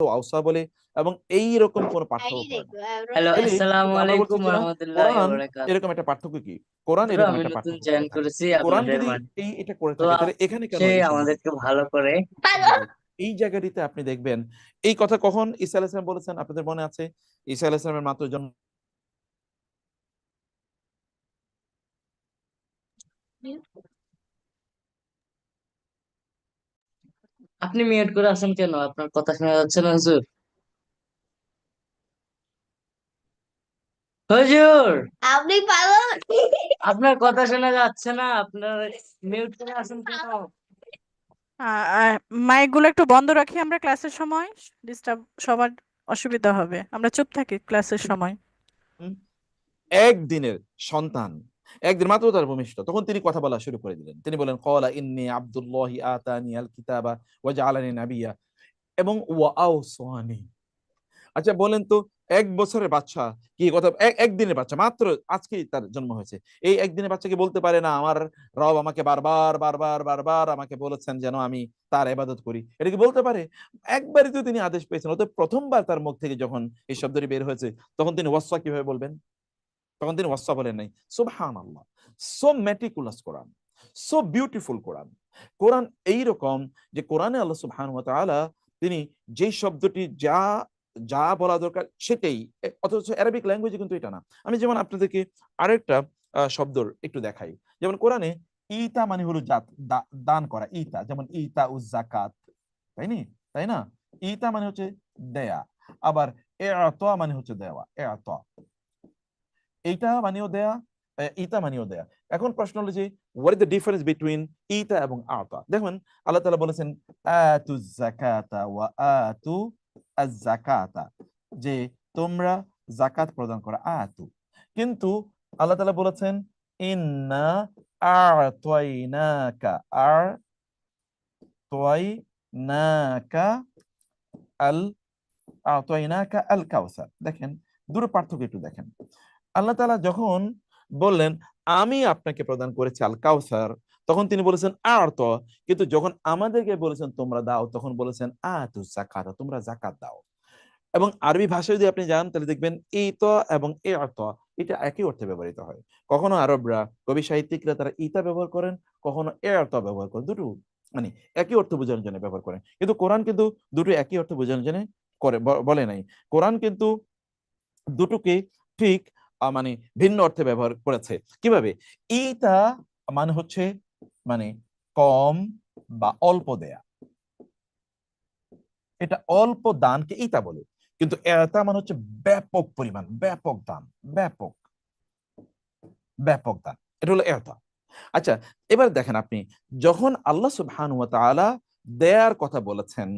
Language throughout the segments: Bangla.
আওসা বলে, এবং এই রকম কোনো পার্থক্য করে না। হ্যালো, তাইলে আসসালামু আমরা বলছি আলাইকুম যে না, ওয়া কোরআন বারাকাতুহু। এরকম একটা পার্থক্য কি, কোরআন বন্ধুরা, এরকম আমি একটা নতুন পার্থক্য জয়েন করে থাকে। করেছি কোরআন আপনাদের যদি মাঝে। এটা করে তো থাকে, তাহলে এখানে কেন সে এই সুযোগ? আমাদেরকে ভালো করে। এই জায়গাটিতে আপনি দেখবেন এই কথা কখন ঈসা আলাইহিস সালাম বলেছেন, আপনাদের মনে আছে? ঈসা আলাইহিস সালামের মাত্র জন্ম। আপনি মিউট করে আছেন কেন? আপনার কথা শোনা যাচ্ছে না হুজুর। হুজুর, আপনি পাগল। আপনার কথা শোনা যাচ্ছে না, আপনার মিউট করে আছেন কেন? মাইকগুলো একটু বন্ধ রাখি আমরা ক্লাসের সময়, ডিস্টার্ব সবার অসুবিধা হবে, আমরা চুপ থাকি ক্লাসের সময়। একদিনের সন্তান, একদিন মাত্র তার ভূমিষ্ঠ, তখন তিনি কথা বলা শুরু করে দিলেন। তিনি বলেন, ক্বালা ইন্নী আব্দুল্লাহি আতানি আল কিতাবা ওয়া জাআলানি নাবিয়্যা এবং ওয়া আওসানি। আচ্ছা বলেন তো, 1 বছরের বাচ্চা কি কথা, একদিনের বাচ্চা মাত্র, আজকেই তার জন্ম হয়েছে, এই একদিনের বাচ্চা কি বলতে পারে না আমার রব আমাকে বারবার বারবার বারবার আমাকে বলেছেন যেন আমি তার ইবাদত করি? এটা কি বলতে পারে? একবারই তো তিনি আদেশ পেয়েছেন, অতএব প্রথমবার তার মুখ থেকে যখন এই শব্দটি বের হয়েছে, তখন তিনি ওয়াসা কিভাবে বলবেন? তখন তিনি ওয়াসা বলেন নাই। সুবহানাল্লাহ, সো মেটিকুলাস কোরআন, সো বিউটিফুল কোরআন। কোরআন এইরকম যে কোরআনে আল্লাহ সুবহানাহু ওয়া তাআলা তিনি যে শব্দটি যা যা বলা দরকার সেটাই, অথচ অ্যারাবিক ল্যাঙ্গুয়েজে কিন্তু এটা না। আমি যেমন আপনাদেরকে আরেকটা শব্দ একটু দেখাই। যেমন কোরআনে ইতা মানে হলো দান করা, ইতা, যেমন ইতা উজ জাকাত, তাই নি, তাই না? ইতা মানে হচ্ছে দেয়া, আবার এআতা মানে হচ্ছে দেওয়া, এআতা এইটা মানেও দেয়া, ইতা মানেও দেয়া। এখন প্রশ্ন হলো যে what is the difference between ইতা এবং আতা? দেখুন আল্লাহ তাআলা বলেছেন আতু যাকাতা ওয়া আতু আয-যাকাতা, যে তোমরা যাকাত প্রদান করো, আতু। কিন্তু আল্লাহ তাআলা বলেছেন ইন্না আ'তাইনাকা আল আ'তাইনাকা আল কাউসার। দেখেন দুটো পার্থক্য একটু দেখেন। আল্লাহ তাআলা যখন বললেন আমি আপনাকে প্রদান করেছি আল কাউসার, তখন তিনি বলেছেন আরত। কিন্তু যখন আমাদেরকে বলেছেন তোমরা দাও, তখন বলেছেন আতু যাকাত, তোমরা যাকাত দাও। এবং আরবি ভাষায় যদি আপনি যান তাহলে দেখবেন ইতা এবং এত এটা একই অর্থে ব্যবহৃত হয়। কখনো আরবরা, কবি সাহিত্যিকরা তারা ইতা ব্যবহার করেন, কখনো এত ব্যবহার করেন, দুটো মানে একই অর্থ বোঝানোর জন্য ব্যবহার করেন। কিন্তু কোরআন কিন্তু দুটো একই অর্থ বোঝানোর জন্য বলে নাই। কোরআন কিন্তু দুটোকে ঠিক মানে ভিন্ন অর্থে ব্যবহার করেছে। কিভাবে? ইতা মানে হচ্ছে মানে কম বা অল্প দেয়া, এটা অল্প দানকে ইতা বলে। কিন্তু এটা মানে হচ্ছে ব্যাপক পরিমাণ, ব্যাপক দান, ব্যাপক ব্যাপক দান, এটা হলো এটা। আচ্ছা, এবার দেখেন আপনি, যখন আল্লাহ সুবহানাহু ওয়া তাআলা দেয়ার কথা বলেছেন,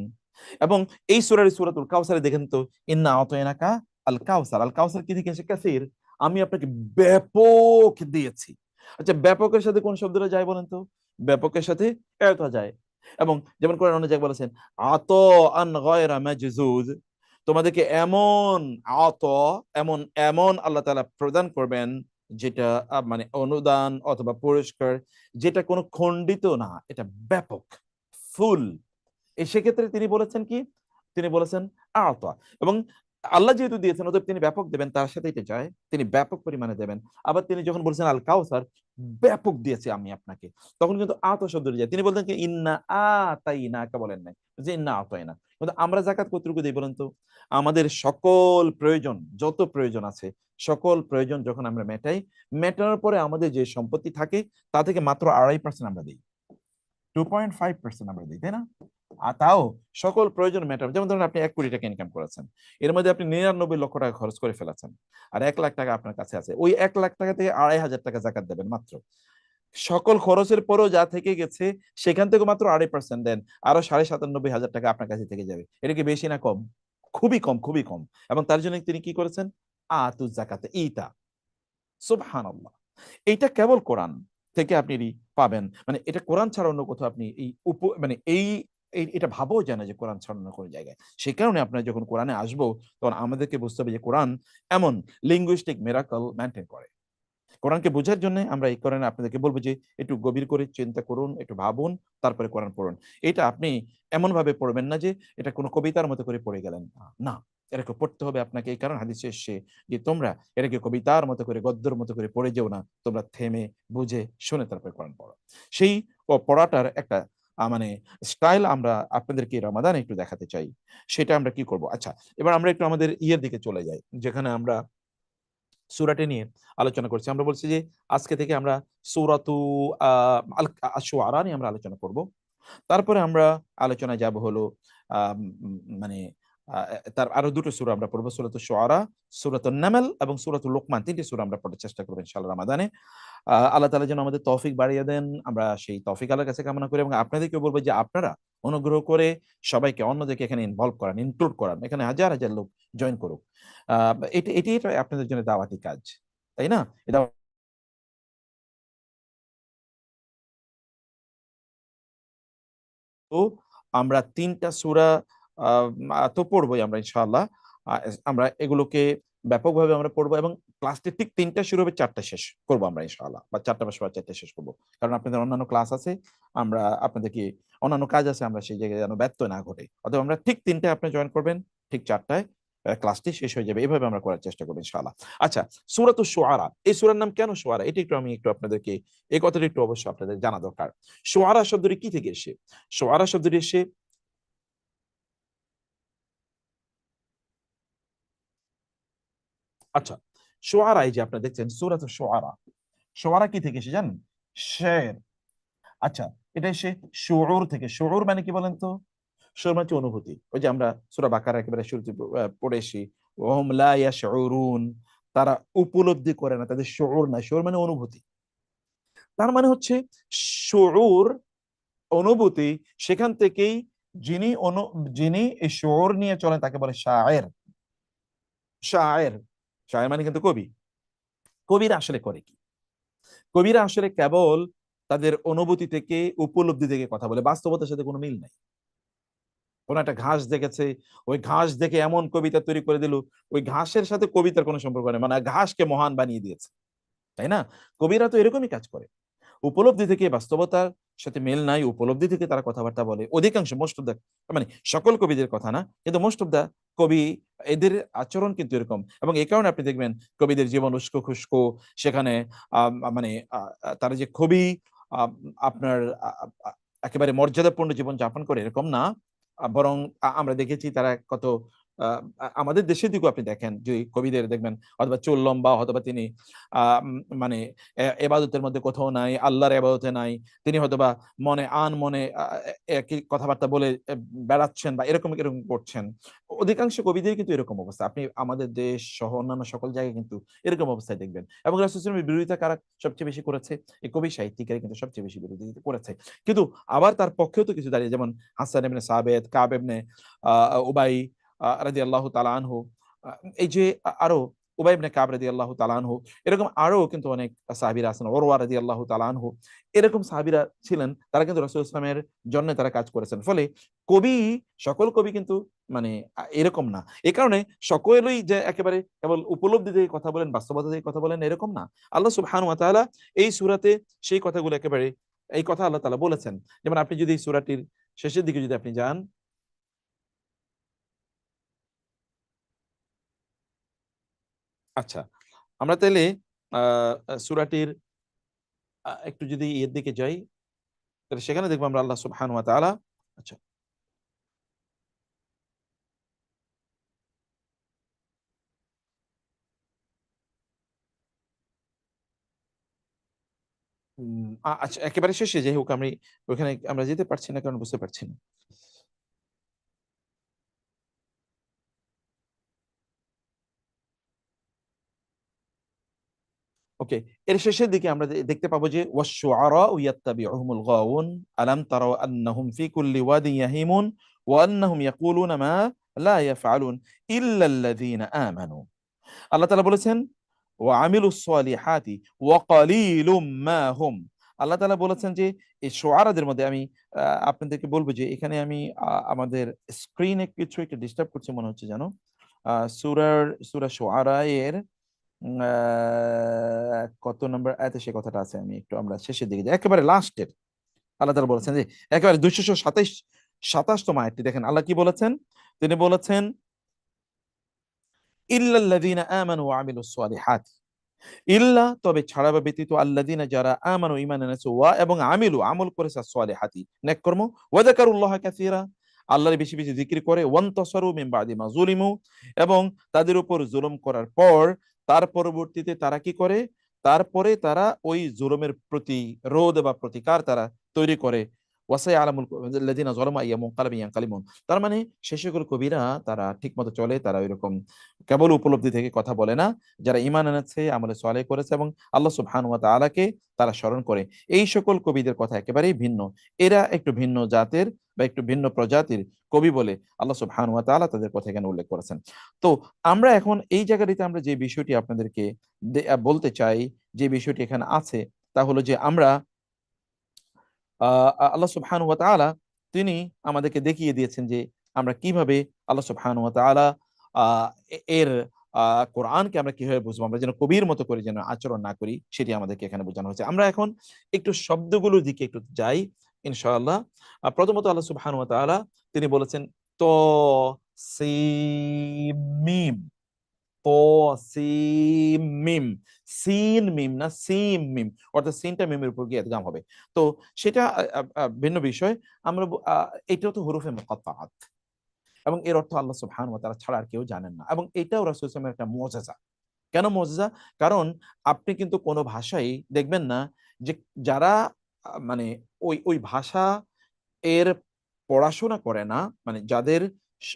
এবং এই সূরাতুল কাউসারে দেখেন তো, ইন্না আতাইনাকা আল কাউসার, আল কাউসার কি থেকে এসে কাসির, আমি আপনাকে ব্যাপক দিয়েছি। আচ্ছা, ব্যাপকের সাথে কোন শব্দটা যায় বলেন তো? ব্যাপকের সাথে এটা যায়। এবং যেমন কোরআন অনেক জায়গায় বলেছেন আত আন গায়রা মাজজুজ, তোমাদেরকে এমন আত, এমন এমন আল্লাহ তাআলা প্রদান করবেন যেটা মানে অনুদান অথবা পুরস্কার, যেটা কোনো খণ্ডিত না, এটা ব্যাপক, ফুল। সেক্ষেত্রে তিনি বলেছেন কি? তিনি বলেছেন আতা। এবং আল্লাহ যেহেতু দিয়েছেন, অতএব তিনি ব্যাপক দেবেন, তার সাথে এটা যায়, তিনি ব্যাপক পরিমাণে দেবেন। আবার তিনি যখন বলছেন আল কাউসার, ব্যাপক দিয়েছি আমি আপনাকে, তখন কিন্তু আতা শব্দটি যায়। তিনি বলতেন কি ইন্না আতাইনাকা, বলেন নাই যে ইন্না আতাইনা। কিন্তু আমরা যাকাত কতটুকু দিই বলেন তো? আমাদের সকল প্রয়োজন, যত প্রয়োজন আছে, সকল প্রয়োজন যখন আমরা মেটাই, মেটানোর পরে আমাদের যে সম্পত্তি থাকে তা থেকে মাত্র 2.5% আমরা দিই, 2.5% আমরা দিই, তাই না? আর তাও সকল প্রয়োজন মেটার, যেমন ধরুন আপনি 1 কোটি টাকা ইনকাম করেছেন, এর মধ্যে আপনি 99 লক্ষ টাকা খরচ করে ফেলেছেন, আর 1 লাখ টাকা আপনার কাছে আছে, ওই 1 লাখ টাকা থেকে 2.5 হাজার টাকা জাকাত দেবেন মাত্র। সকল খরচের পরেও যা থেকে গেছে সেখান থেকে মাত্র 2.5% দেন, আরো 97,500 টাকা আপনার কাছে থেকে যাবে। এটা কি বেশি না কম? খুবই কম, খুবই কম। এবং তার জন্য তিনি কি করেছেন? আতু জাকাতে ইতা। সুবহানাল্লাহ। এইটা কেবল কোরআন থেকে আপনি পাবেন, মানে এটা কোরআন ছাড়া অন্য কোথাও আপনি এই মানে এটা ভাবও যায় না যে কোরআন ছাড়া অন্য কোনো জায়গায়। সেই কারণে আপনারা যখন কোরআনে আসবো, তখন আমাদেরকে বুঝতে হবে যে কোরআন এমন লিঙ্গুইস্টিক মিরাকল মেইনটেইন করে। কোরআনকে বোঝার জন্য আমরা এই কোরআনে আপনাদেরকে বলবো যে একটু গভীর করে চিন্তা করুন, একটু ভাবুন, তারপরে কোরআন পড়ুন। এটা আপনি এমন ভাবে পড়বেন না যে এটা কোনো কবিতার মতো করে পড়ে গেলেন। না, এটাকে পড়তে হবে আপনাকে। এই কারণে হাদিসে এসছে যে তোমরা এটাকে কবিতার মতো করে গদ্যের মতো করে পড়ে যেও না, তোমরা থেমে বুঝে শুনে তারপরে কোরআন পড়ো। সেই পড়াটার একটা মানে স্টাইল আমরা আপনাদেরকে রমাদানে একটু দেখাতে চাই। সেটা আমরা কি করব? আচ্ছা, এবার আমরা একটু আমাদের ইয়ের দিকে চলে যাই, যেখানে আমরা সূরাটি নিয়ে আলোচনা করছি। আমরা বলছি যে আজকে থেকে আমরা সূরাতু আ আল আশ-শুআরা নিয়ে আমরা আলোচনা করব। তারপরে আমরা আলোচনায় যাব হলো আম মানে আ তার আরো ২ টো সূরা আমরা পড়ব। সূরাতুশ শুআরা, সূরাতুন নামল এবং সূরাতুল লোকমান। ৩ টি সূরা আমরা পড়ার চেষ্টা করব ইনশাআল্লাহ রমাদানে। আল্লাহ তাআলা যেন আমাদের তৌফিক বাড়িয়ে দেন। আমরা সেই তৌফিক আল্লাহর কাছে কামনা করি এবং আপনাদেরকেও বলব যে আপনারা অনুগ্রহ করে সবাইকে অন্যদেরকে এখানে ইনভলভ করান, ইনক্লুড করান। এখানে হাজার, হাজার লোক জয়েন করুক। আ এটাই আপনাদের জন্য দাওয়াতি কাজ। তাই না? এটা তো আমরা ৩ টা সূরা আ তো পড়বই আমরা ইনশাআল্লাহ। আমরা এগুলোকে ব্যাপকভাবে আমরা পড়বো এবং ক্লাসটি ঠিক ৩ টায় শুরু হবে, ৪ টায় শেষ করব আমরা ইনশাআল্লাহ। বা ৪ টা বা ৪ টায় শেষ করব। কারণ আপনাদের অন্যান্য ক্লাস আছে। আমরা আপনাদেরকে অন্যান্য কাজ আছে, আমরা সেই জায়গায় যেন ব্যত্যয় না ঘটে। অতএব আমরা ঠিক ৩ টায় আপনি জয়েন করবেন, ঠিক ৪ টায় ক্লাসটি শেষ হয়ে যাবে। এভাবে আমরা করার চেষ্টা করব ইনশাআল্লাহ। আচ্ছা, সূরাতুশ শুআরা। এই সূরার নাম কেন শুআরা? এটা একটু আপনাদেরকে এই কথাটা একটু অবশ্যই আপনাদের জানা দরকার। শুআরা শব্দটি কি থেকে এসে? শুআরা শব্দটি এসে আচ্ছা, শুআরা এই যে আপনারা দেখছেন সূরাতুশ শুআরা। শুআরা কি থেকে এসে জানেন? শের। আচ্ছা, এটা এসে শুউর থেকে। শুউর মানে কি বলেন তো? শুউর মানে হচ্ছে অনুভূতি। ওই যে আমরা সূরা বাকারা একেবারে শুরুতে পড়ে এসি, ওয়াহুম লা ইয়াশউরুন, তারা উপলব্ধি করে না, তাদের শুউর নাই। শুউর মানে অনুভূতি। তার মানে হচ্ছে শুউর অনুভূতি, সেখান থেকেই যিনি যিনি এই শুউর নিয়ে চলেন তাকে বলে শায়ের। শায়ের, শায়ের মানে কিন্তু কবি। কবিরা আসলে করে কি? কবিরা আসলে কেবল তাদের অনুভূতি থেকে, উপলব্ধি থেকে কথা বলে। বাস্তবতার সাথে কোনো মিল নাই। কোন একটা ঘাস দেখেছে, ওই ঘাস দেখে এমন কবিতা তৈরি করে দিল, ওই ঘাসের সাথে কবিতার কোনো সম্পর্ক নেই। মানে ঘাসকে মহান বানিয়ে দিয়েছে। তাই না? কবিরা তো এরকমই কাজ করে। উপলব্ধি থেকে বাস্তবতার সাথে মেল নাই, উপলব্ধি থেকে তারা কথাবার্তা বলে। অধিকাংশ, মোস্ট অফ দ্যা, মানে সকল কবিদের কথা না, কিন্তু মোস্ট অফ দ্যা কবি, এদের আচরণ কিন্তু এরকম। এবং এই কারণে আপনি দেখবেন কবিদের জীবন উস্কো-খুস্কো, সেখানে মানে তারা যে খুবই আ আপনার আ আ একেবারে মর্যাদাপূর্ণ জীবন যাপন করে এরকম না। বরং আমরা দেখেছি তারা কত আ আমাদের দেশের দিকেও আপনি দেখেন যে কবিদের দেখবেন হয়তোবা চুল লম্বা, হয়তোবা তিনি মানে এবাদতের মধ্যে কোথাও নাই, আল্লাহর এবাদতে নাই। তিনি হয়তোবা মনে একই কথাবার্তা বলে বেড়াচ্ছেন বা এরকম করছেন। অধিকাংশ কবিদেরই কিন্তু এরকম অবস্থা। আপনি আমাদের দেশ সহ অন্যান্য সকল জায়গায় কিন্তু এরকম অবস্থায় দেখবেন। এবং রাসূল সাল্লাল্লাহু আলাইহি ওয়াসাল্লামের বিরোধিতা কারা সবচেয়ে বেশি করেছে? এই কবি সাহিত্যিকরাই কিন্তু সবচেয়ে বেশি বিরোধিতা করেছে। কিন্তু আবার তার পক্ষেও তো কিছু দাঁড়িয়ে, যেমন হাসান ইবনে সাবিত, কাব ইবনে উবাই রাদিয়াল্লাহু তাআলা আনহু। আ এই যে আরো উবাই ইবনে কাব রাদিয়াল্লাহু তাআলা আনহু, এরকম আরো কিন্তু অনেক সাহাবীরা আছেন। উরওয়া রাদিয়াল্লাহু তাআলা আনহু। এরকম সাহাবীরা ছিলেন। তারা কিন্তু রাসূল সাল্লাল্লাহু আলাইহি ওয়াসাল্লামের জন্য তারা কাজ করেছেন। ফলে কবি, সকল কবি কিন্তু মানে এরকম না। এ কারণে সকলেই যে একেবারে কেবল উপলব্ধি থেকে কথা বলেন, বাস্তবতা থেকে কথা বলেন এরকম না। আল্লাহ সুবহানাহু ওয়া তাআলা এই সূরাতে সেই কথাগুলো একেবারে, এই কথা আল্লাহ তাআলা বলেছেন। যেমন আপনি যদি এই সূরাটির শেষের দিকে যদি আপনি যান, আচ্ছা, আমরা তাইলে আ আ সূরাটির একটু যদি ইয়ের দিকে যাই, তাহলে সেখানে দেখবো আমরা আল্লাহ সুবহানাহু ওয়া তাআলা, আচ্ছা, আচ্ছা, একেবারে শেষে যাই হোক, আমি ওখানে আমরা যেতে পারছি না কারণ বুঝতে পারছি না। ওকে। এর শেষের দিকে আমরা দেখতে পাবো যে ওয়াশ-শুআরাউ ইয়াত্তাবিউহুমুল গাউন আলাম তারাউ আন্নাহুম ফি কুল্লি ওয়াদিন ইয়াহিমুন ওয়া আন্নাহুম ইয়াকুলুনা মা লা ইয়াফআলুন ইল্লাল্লাযীনা আমানু। আল্লাহ তাআলা বলেছেন ওয়া আমিলুস সলিহাতি ওয়া কালিলুম মা হুম। আল্লাহ তাআলা বলেছেন যে এই শুআরাদের মধ্যে আমি আপনাদেরকে বলব যে এখানে আমি আমাদের স্ক্রিনে কিছু একটা ডিস্টার্ব করছে মনে হচ্ছে যেন। সূরা শুআরা এর কত নম্বর আয়াতে সে কথাটা আছে, আমি একটু আমরা শেষের দিকে যাই, একেবারে লাস্টের। আল্লাহ তাআলা বলেছেন যে একেবারে 227তম আয়াতটি দেখেন আল্লাহ কি বলেছেন। তিনি বলেছেন ইল্লাল্লাযীনা আমানু ওয়া আমিলুস সালিহাত, ইল্লা তবে ছাড়া বা ব্যতীত আল্লাযীনা যারা আমানু ঈমান এনেছে, ওয়া এবং আমিলু আমল করেছে সালিহাতি নেক কর্ম, ওয়া যাকারুল্লাহ কাসীরা আল্লাহর বেশি বেশি জিকির করে, ওয়ান্তাসারু মিন বাদি মা যুলিমু এবং তাদের উপর জুলুম করার পর তার পরবর্তীতে তারা কি করে, তারপরে তারা ওই জুলুমের প্রতিরোধ বা প্রতিকার তারা তৈরি করে। ওয়াসাই আলামুল লাযিনা যালামু আইয়া মুনকালাবিন ইয়ানকালিমুন, তার মানে সে সকল কবিরা তারা ঠিকমতো চলে, তারা ওইরকম কেবল উপলব্ধি থেকে কথা বলে না, যারা ঈমান এনেছে আমলে সালেহ করেছে এবং আল্লাহ সুবহানাহু ওয়া তাআলাকে তারা স্মরণ করে, এই সকল কবিদের কথা একেবারেই ভিন্ন। এরা একটু ভিন্ন জাতের বা একটু ভিন্ন প্রজাতির কবি বলে আল্লাহ সুবহানাহু ওয়া তাআলা তাদের কথা এখানে উল্লেখ করেছেন। তো আমরা এখন এই জায়গাটিতে আমরা যে বিষয়টি আপনাদেরকে বলতে চাই, যে বিষয়টি এখানে আছে, তা হলো যে আমরা আল্লাহ সুবহানাহু ওয়া তাআলা তিনি আমাদেরকে দেখিয়ে দিয়েছেন যে আমরা কিভাবে আল্লাহ সুবহানাহু ওয়া তাআলা এর কোরআনকে আমরা কিভাবে বুঝবো, আমরা যেন কবির মতো করে যেন আচরণ না করি, সেটি আমাদেরকে এখানে বোঝানো হয়েছে। আমরা এখন একটু শব্দগুলোর দিকে একটু যাই ইনশাআল্লাহ। প্রথমত আল্লাহ সুবহানাহু ওয়া তাআলা তিনি বলেছেন ত সিম মিম, ত সিম মিম, সিন মিম না সিম মিম, অর্থাৎ সিনটা মিমের উপর গিয়ে ইদগাম হবে। তো সেটা ভিন্ন বিষয়। আমরা এটাও তো হুরুফে মুকাত্তাআত এবং এর অর্থ আল্লাহ সুবহানাহু ওয়া তাআলা ছাড়া আর কেউ জানেন না, এবং এটাও রাসূল সাল্লাল্লাহু আলাইহি ওয়াসাল্লামের একটা মুজিজা। কেন মুজিজা? কারণ আপনি কিন্তু কোনো ভাষাই দেখবেন না যে যারা মানে ওই ওই ভাষা এর পড়াশোনা করে না, মানে যাদের স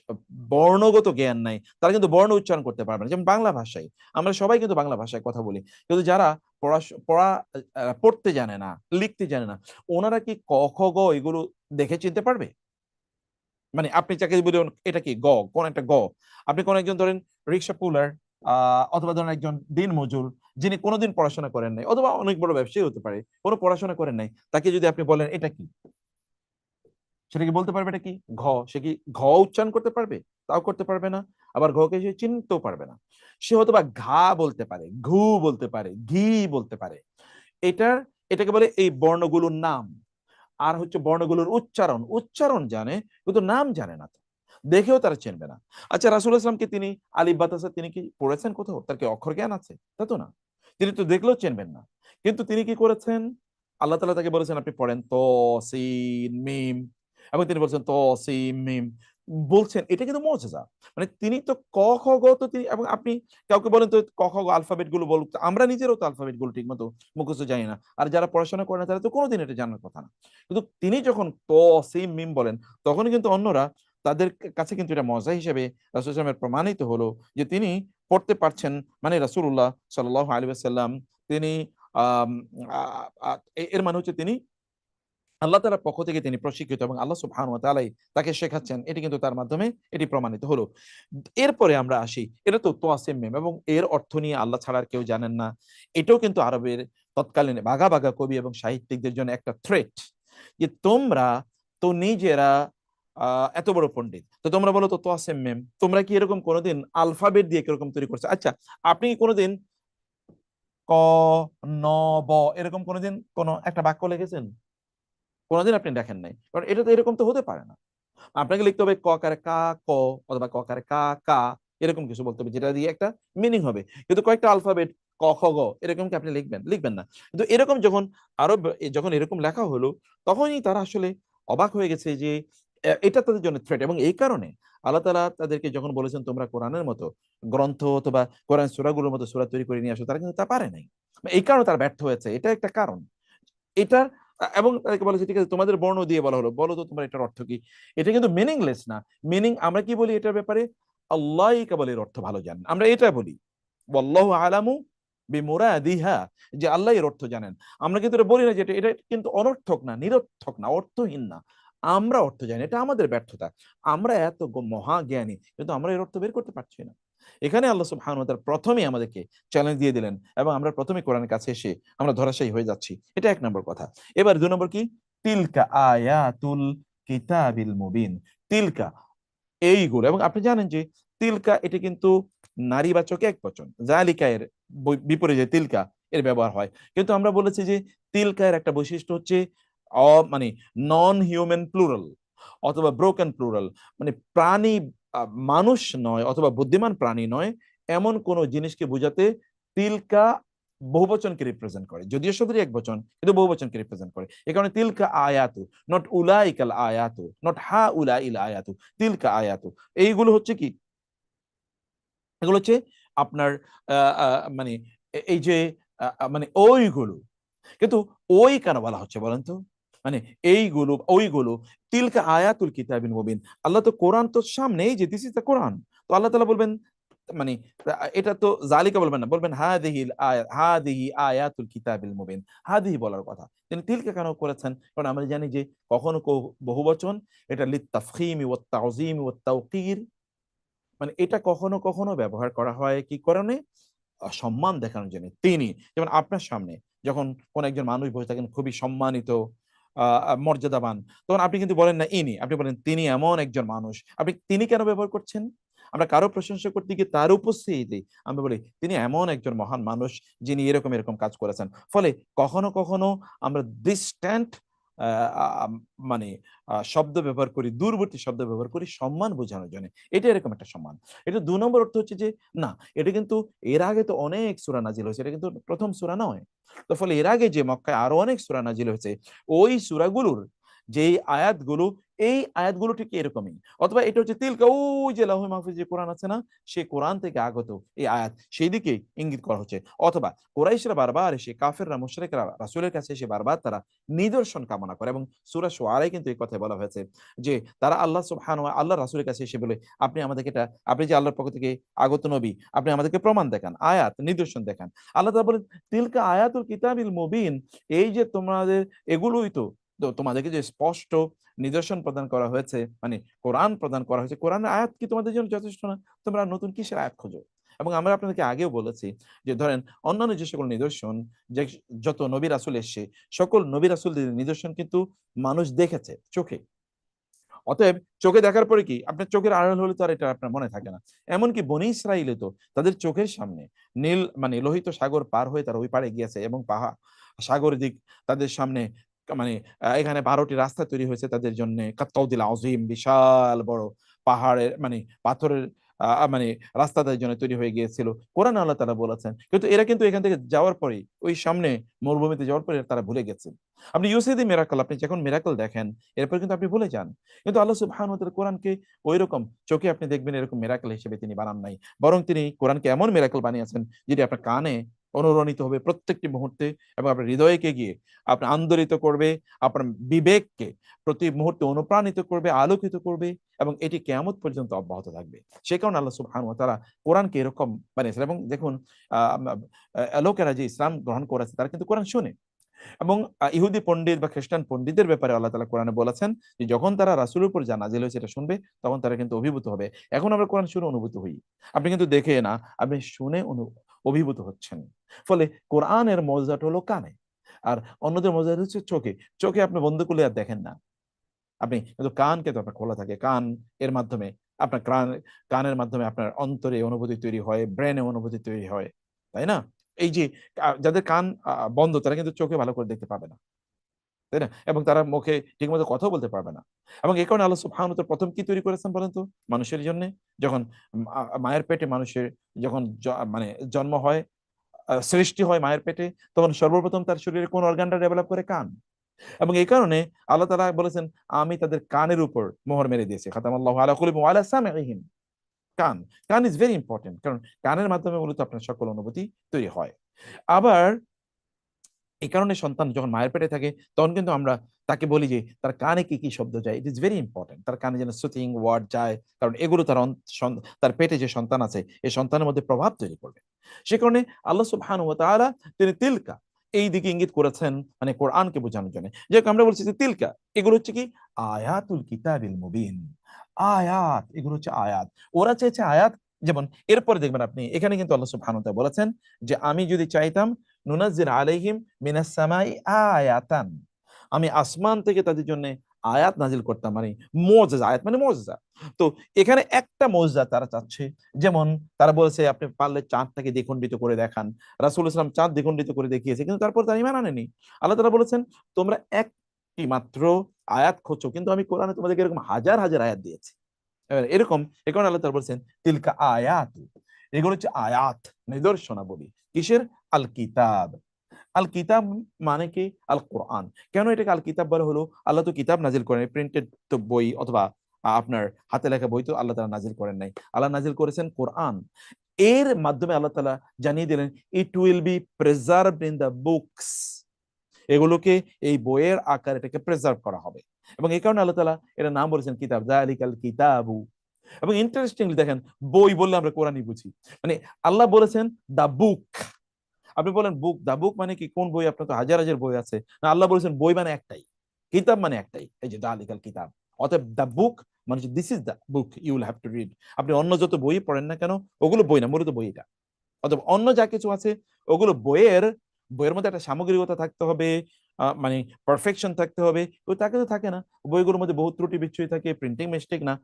বর্ণগত জ্ঞান নাই, তারা কিন্তু বর্ণ উচ্চারণ করতে পারবে না। যেমন বাংলা ভাষায়, আমরা সবাই কিন্তু বাংলা ভাষায় কথা বলি। কিন্তু যারা পড়তে জানে না, লিখতে জানে না, ওনারা কি ক, খ, গ এগুলো দেখে চিনতে পারবে? মানে আপনি যাকে বললেন এটা কি গ, কোন একটা গ। আপনি কোন একজন ধরেন রিকশা পুলার অথবা ধরেন একজন দিনমজুর যিনি কোনোদিন পড়াশোনা করেন নাই, অথবা অনেক বড় ব্যবসায়ী হতে পারে, কোনো পড়াশোনা করেন নাই, তাকে যদি আপনি বলেন এটা কি, সেটা কি বলতে পারবে এটা কি? ঘ। সে কি ঘ উচ্চারণ করতে পারবে? তাও করতে পারবে না। আবার ঘকে সে চিনতেও পারবে না। সে হয়তোবা ঘা বলতে পারে, ঘু বলতে পারে, ঘি বলতে পারে। এটার এটাকে বলে এই বর্ণগুলোর নাম। আর হচ্ছে বর্ণগুলোর উচ্চারণ, উচ্চারণ জানে কিন্তু নাম জানে না, তো দেখেও তারা চিনবে না। আচ্ছা, রাসূল ইসলামকে তিনি আলিফ বাতাসা তিনি কি পড়েছেন কোথাও? তার কি অক্ষর জ্ঞান আছে? তা তো না। তিনি তো দেখলেও চিনবেন না। কিন্তু তিনি কি করেছেন? আল্লাহ তাআলা তাকে বলেছেন আপনি পড়েন ত সিন মিম, এবং তিনি বলছেন ত সিন মিম বলছেন, এটা কিন্তু মুজিজা। মানে তিনি তো ক খ গ তো তিনি, এবং আপনি কাউকে বলেন তো ক খ গ আলফাবেট গুলো বলুক, তো আমরা নিজেরাও তো আলফাবেট গুলো ঠিক মতো মুখস্থ জানি না, আর যারা পড়াশোনা করে না তারা তো কোনোদিন এটা জানার কথা না। কিন্তু তিনি যখন ত সিম মিম বলেন, তখন কিন্তু অন্যরা তাদের কাছে কিন্তু এটা মজা হিসেবে রাসূল সাল্লাল্লাহু আলাইহি ওয়াসাল্লামের প্রমাণিত হলো যে তিনি পড়তে পারছেন, মানে রাসূলুল্লাহ সাল্লাল্লাহু আলাইহি ওয়াসাল্লাম তিনি আম আ আ এর মানে হচ্ছে তিনি আল্লাহ তাআলার পক্ষ থেকে তিনি প্রশিক্ষিত এবং আল্লাহ সুবহানাহু ওয়া তাআলাই তাকে শেখাচ্ছেন। এটি কিন্তু তার মাধ্যমে এটি প্রমাণিত হলো। এরপরে আমরা আসি, এটা তো তোয়াসিম মিম এবং এর অর্থ নিয়ে আল্লাহ ছাড়া আর কেউ জানেন না। এটাও কিন্তু আরবের তৎকালীন বাঘা বাঘা কবি এবং সাহিত্যিকদের জন্য একটা থ্রেট, যে তোমরা তো নিজেরা এত বড় পণ্ডিত, তো তোমরা বলো তো তোয়াসিম মিম, তোমরা কি এরকম কোনোদিন আলফাবেট দিয়ে কিরকম তৈরি করছো? আচ্ছা, আপনি কি কোনোদিন ক, ন, ব এরকম কোনোদিন কোনো একটা বাক্য লিখেছেন? কোনোদিন আপনি দেখেন নাই। কারণ এটা তো এরকম তো হতে পারে না। আপনাকে লিখতে হবে ক আকারে কা ক, অথবা ক আকারে কা কা, এরকম কিছু বলতে হবে যেটা দিয়ে একটা মিনিং হবে। কিন্তু কয়েকটা আলফাবেট ক খ গ এরকম কি আপনি লিখবেন? লিখবেন না। কিন্তু এরকম যখন যখন এরকম লেখা হলো, তখনই তারা আসলে অবাক হয়ে গেছে যে এটা তাদের জন্য থ্রেট, এবং এই কারণে আল্লাহ তাআলা তাদেরকে যখন বলেছেন তোমরা কোরআনের মতো গ্রন্থ অথবা কোরআন সূরাগুলোর মতো সূরা তৈরি করে নিয়ে আসো, তারা কিন্তু তা পারে নাই। এই কারণে তারা ব্যর্থ হয়েছে। এটা একটা কারণ। এটার এবং তাদেরকে বলা হয়েছে ঠিক আছে তোমাদের বর্ণ দিয়ে বলা হলো, বলো তো তোমার এটার অর্থ কি? এটা কিন্তু মিনিংলেস না। মিনিং আমরা কি বলি এটার ব্যাপারে? আল্লাহই কেবল এর অর্থ ভালো জানেন। আমরা এটা বলি ওয়াল্লাহু আলামু বিমুরাদিহা, যে আল্লাহ এর অর্থ জানেন। আমরা কিন্তু এটা বলি না যে এটা কিন্তু অনর্থক না, নিরর্থক না, অর্থহীন না। আমরা অর্থ জানি, এটা আমাদের ব্যর্থতা। আমরা এত মহা জ্ঞানী কিন্তু আমরা এর অর্থ বের করতে পারছি না। এখানে আল্লাহ সুবহানাহু ওয়া তাআলা প্রথমেই আমাদেরকে চ্যালেঞ্জ দিয়ে দিলেন, এবং আমরা প্রথমে কোরআনের কাছে এসে আমরা ধরাশায়ী হয়ে যাচ্ছি। এটা এক নম্বর কথা। এবার দুই নম্বর কি? তিলকা আয়াতুল কিতাবিল মুবিন। তিলকা এইগুলো, এবং আপনি জানেন যে তিলকা এটা কিন্তু নারীবাচক একবচন, জালিকা এর বিপরীতে তিলকা এর ব্যবহার হয়। কিন্তু আমরা বলেছি যে তিলকা এর একটা বৈশিষ্ট্য হচ্ছে মানে নন হিউম্যান প্লুরাল অথবা ব্রোকেন প্লুরাল, মানে প্রাণী মানুষ নয় অথবা বুদ্ধিমান প্রাণী নয় এমন কোন জিনিসকে বোঝাতে তিলকা বহুবচনকে রিপ্রেজেন্ট করে, যদিও শব্দটি এক বচন কিন্তু বহুবচনকে রিপ্রেজেন্ট করে। এই কারণে তিলকা আয়াতু, নট উলাইকাল আয়াতু, নট হা উলাইল আয়াতু, তিলকা আয়াতু। এইগুলো হচ্ছে কি, এগুলো হচ্ছে আপনার মানে এই যে মানে ওইগুলো, কিন্তু ওই কেন বলা হচ্ছে বলেন তো? মানে এইগুলো ওইগুলো, তিলকা আয়াতুল কিতাবিল মুবিন। আল্লাহ তো কোরআন তো সামনেই, যে দিস ইজ দ্য কোরআন, তো আল্লাহ তাআলা বলবেন মানে এটা তো জালিকা বলবেন না, বলবেন হাদিহিল আয়াত, হাদিহি আয়াতুল কিতাবিল মুবিন, হাদিহি বলার কথা। তিনি তিলকা কেন করেছেন? কারণ আমরা জানি যে কখনো বহুবচন এটা লিত্তাফখীমি ওয়াত তাযীমি ওয়াত তাওকীর, মানে এটা কখনো কখনো ব্যবহার করা হয় কি কারণে? সম্মান দেখানোর জন্য। তিনি যেমন আপনার সামনে যখন কোন একজন মানুষ বসে থাকেন খুবই সম্মানিত মর্যাদাবান, তখন আপনি কিন্তু বলেন না ইনি, আপনি বলেন তিনি এমন একজন মানুষ। আপনি তিনি কেন ব্যবহার করছেন? আমরা কারো প্রশংসা করতে গিয়ে তার উপস্থিতি আমরা বলি তিনি এমন একজন মহান মানুষ যিনি এরকম এরকম কাজ করেছেন। ফলে কখনো কখনো আমরা ডিস্ট্যান্ট মানে শব্দ ব্যবহার করি, দূরবর্তী শব্দ ব্যবহার করি সম্মান বোঝানোর জন্য। এটা এরকম একটা সম্মান। এটা ২ নম্বর অর্থ হচ্ছে যে না, এটা কিন্তু এর আগে তো অনেক সূরা নাজিল হয়েছে, এটা কিন্তু প্রথম সূরা নয়। তো ফলে এর আগে যে মক্কায় আরো অনেক সূরা নাজিল হয়েছে, ওই সূরাগুলোর যেই আয়াতগুলো, এই আয়াতগুলো ঠিক এরকমই। অথবা এটা হচ্ছে তিলকা, ওই যে লাউহে মাহফুজ যে কোরআন আছে না, সেই কোরআন থেকে আগত এই আয়াত, সেই দিকেই ইঙ্গিত করা হচ্ছে। অথবা কুরাইশরা বারবার এসে, কাফেররা মুশরিকরা রাসূলের কাছে এসে বারবার তারা নিদর্শন কামনা করে, এবং সূরা শুআরায় কিন্তু এই কথা বলা হয়েছে যে তারা আল্লাহ সুবহানাহু ওয়া আল্লাহর রাসূলের কাছে এসে বলে, আপনি আমাদেরকে এটা, আপনি যে আল্লাহর পক্ষ থেকে আগত নবী, আপনি আমাদেরকে প্রমাণ দেখান, আয়াত নিদর্শন দেখান। আল্লাহ তাআলা বলেন তিলকা আয়াতুল কিতাবিল মুবিন, এই যে তোমাদের এগুলোই তো, তোমাদেরকে যে স্পষ্ট নিদর্শন প্রদান করা হয়েছে, মানে কোরআন প্রদান করা হয়েছে, কোরআনের আয়াত কি তোমাদের জন্য যথেষ্ট না? তোমরা নতুন কিসের আয়াত খোঁজো? এবং আমরা আপনাদেরকে আগেও বলেছি যে ধরেন অন্যান্য যে সকল নিদর্শন, যে যত নবী রাসূল এসেছে, সকল নবী রাসূলদের নিদর্শন কিন্তু মানুষ দেখেছে চোখে। অতএব চোখে দেখার পরে কি আপনার চোখের আড়াল হলে তো আর এটা আপনার মনে থাকে না। এমনকি বনী ইসরাঈলে তো তাদের চোখের সামনে নীল মানে লোহিত সাগর পার হয়ে তারা ওই পাড়ে গিয়েছে, এবং সাগর দিক তাদের সামনে মানে এখানে ১২টি রাস্তা তৈরি হয়েছে তাদের জন্য, কাত্তাউদিল আযীম, বিশাল বড় পাহাড়ের মানে পাথরের মানে রাস্তা তাদের জন্য তৈরি হয়ে গিয়েছিল। কোরআনে আল্লাহ তাআলা বলেছেন। কিন্তু এরা কিন্তু এখান থেকে যাওয়ার পরে, ওই সামনে মরুভূমিতে যাওয়ার পরে তারা ভুলে গেছে। আপনি ইউসেদি মিরাকল, আপনি যখন মিরাকল দেখেন এরপর কিন্তু আপনি ভুলে যান। কিন্তু আল্লাহ সুবহানাহু ওয়া তাআলা কোরআনকে ওইরকম চোখে আপনি দেখবেন এরকম মিরাকল হিসেবে তিনি বানান নাই। বরং তিনি কোরআনকে এমন মিরাকল বানিয়েছেন যেটি আপনার কানে অনুরণিত হবে প্রত্যেকটি মুহূর্তে, এবং আপনার হৃদয়কে গিয়ে আপনার আন্দোলিত করবে, আপনার বিবেককে প্রতি মুহূর্তে অনুপ্রাণিত করবে, আলোকিত করবে, এবং এটি কিয়ামত পর্যন্ত অব্যাহত থাকবে। সে কারণে আল্লাহ সুবহানাহু ওয়া তাআলা কোরআনকে এরকম বানিয়েছেন। এবং দেখুন লোকেরা যে ইসলাম গ্রহণ করেছে তারা কিন্তু কোরআন শোনে। এবং ইহুদি পণ্ডিত বা খ্রিস্টান পণ্ডিতদের ব্যাপারে আল্লাহ তাআলা কোরআনে বলেছেন যে যখন তারা রাসূলের উপর যা নাযিল হয়েছে এটা শুনবে, তখন তারা কিন্তু অভিভূত হবে। এখন আমরা কোরআন শুনে অনুভূত হই। আপনি কিন্তু দেখে না, আপনি শুনে অভিভূত হচ্ছেন। ফলে কোরআনের মর্যাদাটা হলো কানে, আর অন্যদের মর্যাদা হচ্ছে চোখে। চোখে আপনি বন্ধ করলে আর দেখেন না। আপনি কিন্তু কান কিন্তু আপনার খোলা থাকে। কান এর মাধ্যমে আপনার কানের মাধ্যমে আপনার অন্তরে অনুভূতি তৈরি হয়, ব্রেনে অনুভূতি তৈরি হয়। তাই না? এই যে যাদের কান বন্ধ তারা কিন্তু চোখে ভালো করে দেখতে পাবে না। তাই না? এবং তারা মুখে ঠিকমতো কথাও বলতে পারবে না। এবং এই কারণে আল্লাহ সুবহানাহু ওয়া তাআলা ১ম কি তৈরি করেছেন বলেন তো? মানুষের জন্যে যখন মায়ের পেটে মানুষের যখন মানে জন্ম হয়, সৃষ্টি হয় মায়ের পেটে, তখন সর্বপ্রথম তার শরীরে কোন অর্গানটা ডেভেলপ করে? কান। এবং এই কারণে আল্লাহ তাআলা বলেছেন আমি তাদের কানের উপর মোহর মেরে দিয়েছি। খাতামাল্লাহু আলা কুলুবিহিম ওয়া আলা সামিইহিম। কান, কান ইজ ভেরি ইম্পোর্টেন্ট। কারণ কানের মাধ্যমে মূলত আপনার সকল অনুভূতি তৈরি হয়। আবার এই কারণে সন্তান যখন মায়ের পেটে থাকে তখন কিন্তু আমরা তাকে বলি যে তার কানে কি কি শব্দ যায়, ইট ইজ ভেরি ইম্পর্টেন্ট। তার কানে যেন সুথিং ওয়ার্ড যায়, কারণ এগুলো তার পেটে যে সন্তান আছে এই সন্তানের মধ্যে প্রভাব তৈরি করবে। সে কারণে আল্লাহ সুবহানাহু ওয়া তাআলা তিনি তিলকা এই দিকে ইঙ্গিত করেছেন, মানে কোরআনকে বোঝানোর জন্য। যাক আমরা বলছি যে তিলকা এগুলো হচ্ছে কি আয়াতুল কিতাবিল মুবিন, আয়াত, এগুলো হচ্ছে আয়াত। ওরা চেয়েছে আয়াত, যেমন এরপরে দেখবেন আপনি এখানে কিন্তু আল্লাহ সুবহানাহু ওয়া তাআলা বলেছেন যে আমি যদি চাইতাম নুনাজ্জিল আলাইহিম মিনাস সামাই আয়াতান, আমি আসমান থেকে তাদের জন্য আয়াত নাজিল করতাম, মানে মুজিজা, আয়াত মানে মুজিজা। তো এখানে একটা মুজিজা তারা চাচ্ছে, যেমন তারা বলেছে আপনি পারলে চাঁদটাকে দ্বিখণ্ডিত করে দেখান। রাসূল ইসলাম চাঁদ দ্বিখণ্ডিত করে দেখিয়েছে, কিন্তু তারপর তারা ঈমান আনেনি। আল্লাহ তাআলা বলেছেন তোমরা একটি মাত্র আয়াত খোঁজো, কিন্তু আমি কোরআনে তোমাদেরকে এরকম হাজার হাজার আয়াত দিয়েছি। এরকম, এ কারণে আল্লাহ তাআলা বলেছেন তিলকা আয়াত, এগুলো হচ্ছে আয়াত, নিদর্শনাবলী। কিসের? আল কিতাব। আল কিতাব মানে কি? আল কোরআন। কেন এটাকে আল কিতাব বলা হলো? আল্লাহ তো কিতাব নাজিল করেন, প্রিন্টেড তো বই অথবা আপনার হাতে লেখা বই তো আল্লাহ তাআলা নাজিল করেন নাই। আল্লাহ নাজিল করেছেন কোরআন। এর মাধ্যমে আল্লাহ তাআলা জানিয়ে দিলেন it will be preserved in the books, এগুলোকে এই বইয়ের আকারে এটাকে প্রিজার্ভ করা হবে। এবং এই কারণে আল্লাহ তাআলা এর নাম বলেছেন কিতাব, যালিকাল কিতাবু। এবং ইন্টারেস্টিংলি দেখেন, বই বললে আমরা কোরআনই বুঝি, মানে আল্লাহ বলেছেন দা বুক। আপনি বলেন বুক, দা বুক মানে কি? কোন বই? আপনার তো হাজার হাজার বই আছে। না, আল্লাহ বলেছেন বই মানে একটাই, কিতাব মানে একটাই, এই যে যালিকাল কিতাব। অতএব দা বুক মানে this is the book you will have to read. আপনি অন্য যত বই পড়েন না কেন, ওগুলো বই না, মূলত বই এটা। অথবা অন্য যা কিছু আছে ওগুলো বইয়ের, বইয়ের মধ্যে একটা সামগ্রিকতা থাকতে হবে, মানে পারফেকশন থাকতে হবে। ও তাকে তো থাকে না, বইগুলোর মধ্যে বহু ত্রুটি বিচ্ছুরি থাকে, প্রিন্টিং মিস্টেক না,